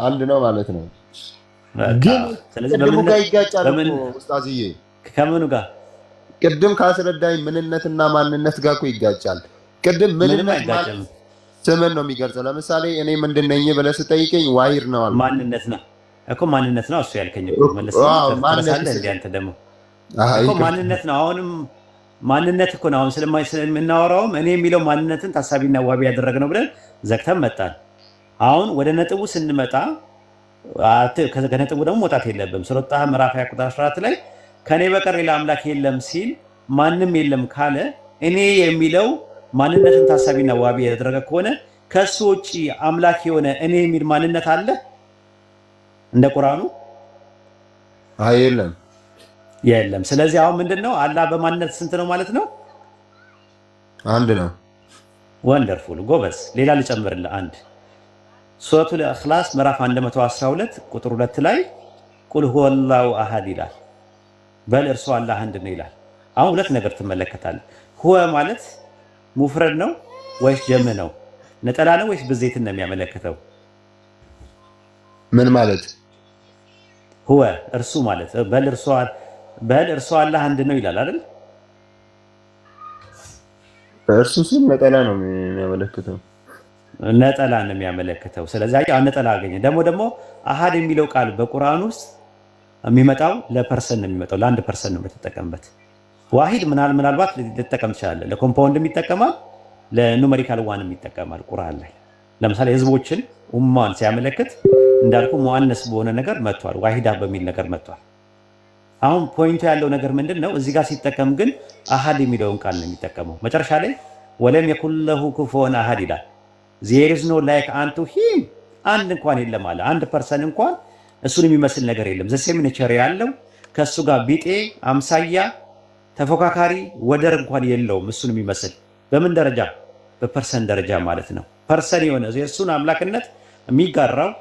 S: አንድ ነው ማለት ነው። ግን ስለዚህ በምን ጋር ይጋጫል እኮ ኡስታዝዬ?
R: ከምኑ ጋር?
S: ቅድም ካስረዳኝ ምንነትና ማንነት ጋር እኮ ይጋጫል። ቅድም ምንነት ማለት ስምን ነው የሚገልጸው። ለምሳሌ እኔ ምንድን ነኝ ብለህ ስጠይቀኝ ዋሂድ ነው አልኩ።
R: ማንነት ነው እኮ ማንነት ነው እሱ ያልከኝ እኮ መልስ ትረሳለህ እንዴ አንተ ደግሞ እኮ ማንነት ነው። አሁንም ማንነት እኮ ነው አሁን ስለምናወራውም እኔ የሚለው ማንነትን ታሳቢና ዋቢ ያደረገ ነው ብለን ዘግተን መጣን። አሁን ወደ ነጥቡ ስንመጣ ከነጥቡ ደግሞ መውጣት የለብም። ሱረት ጣሃ ምዕራፍ 20 ቁጥር 14 ላይ ከኔ በቀር ሌላ አምላክ የለም ሲል ማንም የለም ካለ እኔ የሚለው ማንነትን ታሳቢና ዋቢ ያደረገ ከሆነ ከሱ ውጪ አምላክ የሆነ እኔ የሚል ማንነት አለ እንደ ቁርአኑ? የለም። ስለዚህ አሁን ምንድነው አላህ በማንነት ስንት ነው ማለት ነው?
S: አንድ ነው።
R: ወንደርፉል ጎበዝ። ሌላ ልጨምርልህ አንድ ሱረቱል ኢኽላስ ምዕራፍ 112 ቁጥር 2 ላይ ቁል ሁወላሁ አሐድ ይላል። በል እርሱ አላህ አንድ ነው ይላል። አሁን ሁለት ነገር ትመለከታለህ። ሁወ ማለት ሙፍረድ ነው ወይስ ጀም ነው? ነጠላ ነው ወይስ ብዜትን ነው የሚያመለክተው?
S: ምን ማለት
R: ሁወ እርሱ ማለት በል እርሱ አላህ አንድ ነው ይላል አይደል?
S: እርሱ ሲል ነጠላ ነው የሚያመለክተው።
R: ነጠላ ነው የሚያመለክተው። ስለዚህ ነጠላ አገኘ። ደግሞ አሃድ የሚለው ቃል በቁርአን ውስጥ የሚመጣው ለፐርሰን ነው የሚመጣው፣ ለአንድ ፐርሰን ነው የምትጠቀምበት። ዋሂድ ምናልባት ልትጠቀም ትችላለህ። ለኮምፓውንድም ይጠቀማል፣ ለኑሜሪካል ዋንም ይጠቀማል። ቁርአን ላይ ለምሳሌ ህዝቦችን ኡማን ሲያመለክት እንዳልኩ ሙአነስ በሆነ ነገር መጥቷል፣ ዋሂዳ በሚል ነገር መጥቷል። አሁን ፖይንቱ ያለው ነገር ምንድን ነው? እዚህ ጋር ሲጠቀም ግን አሃድ የሚለውን ቃል ነው የሚጠቀመው። መጨረሻ ላይ ወለም የኩን ለሁ ኩፉወን አሃድ ይላል። ዜር ኢዝ ኖ ላይክ አንቱ ሂም፣ አንድ እንኳን የለም አለ። አንድ ፐርሰን እንኳን እሱን የሚመስል ነገር የለም። ዘሴም ኔቸር ያለው ከእሱ ጋር ቢጤ አምሳያ ተፎካካሪ ወደር እንኳን የለውም እሱን የሚመስል። በምን ደረጃ? በፐርሰን ደረጃ ማለት ነው። ፐርሰን የሆነ የእሱን አምላክነት የሚጋራው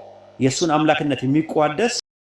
R: የእሱን አምላክነት የሚቋደስ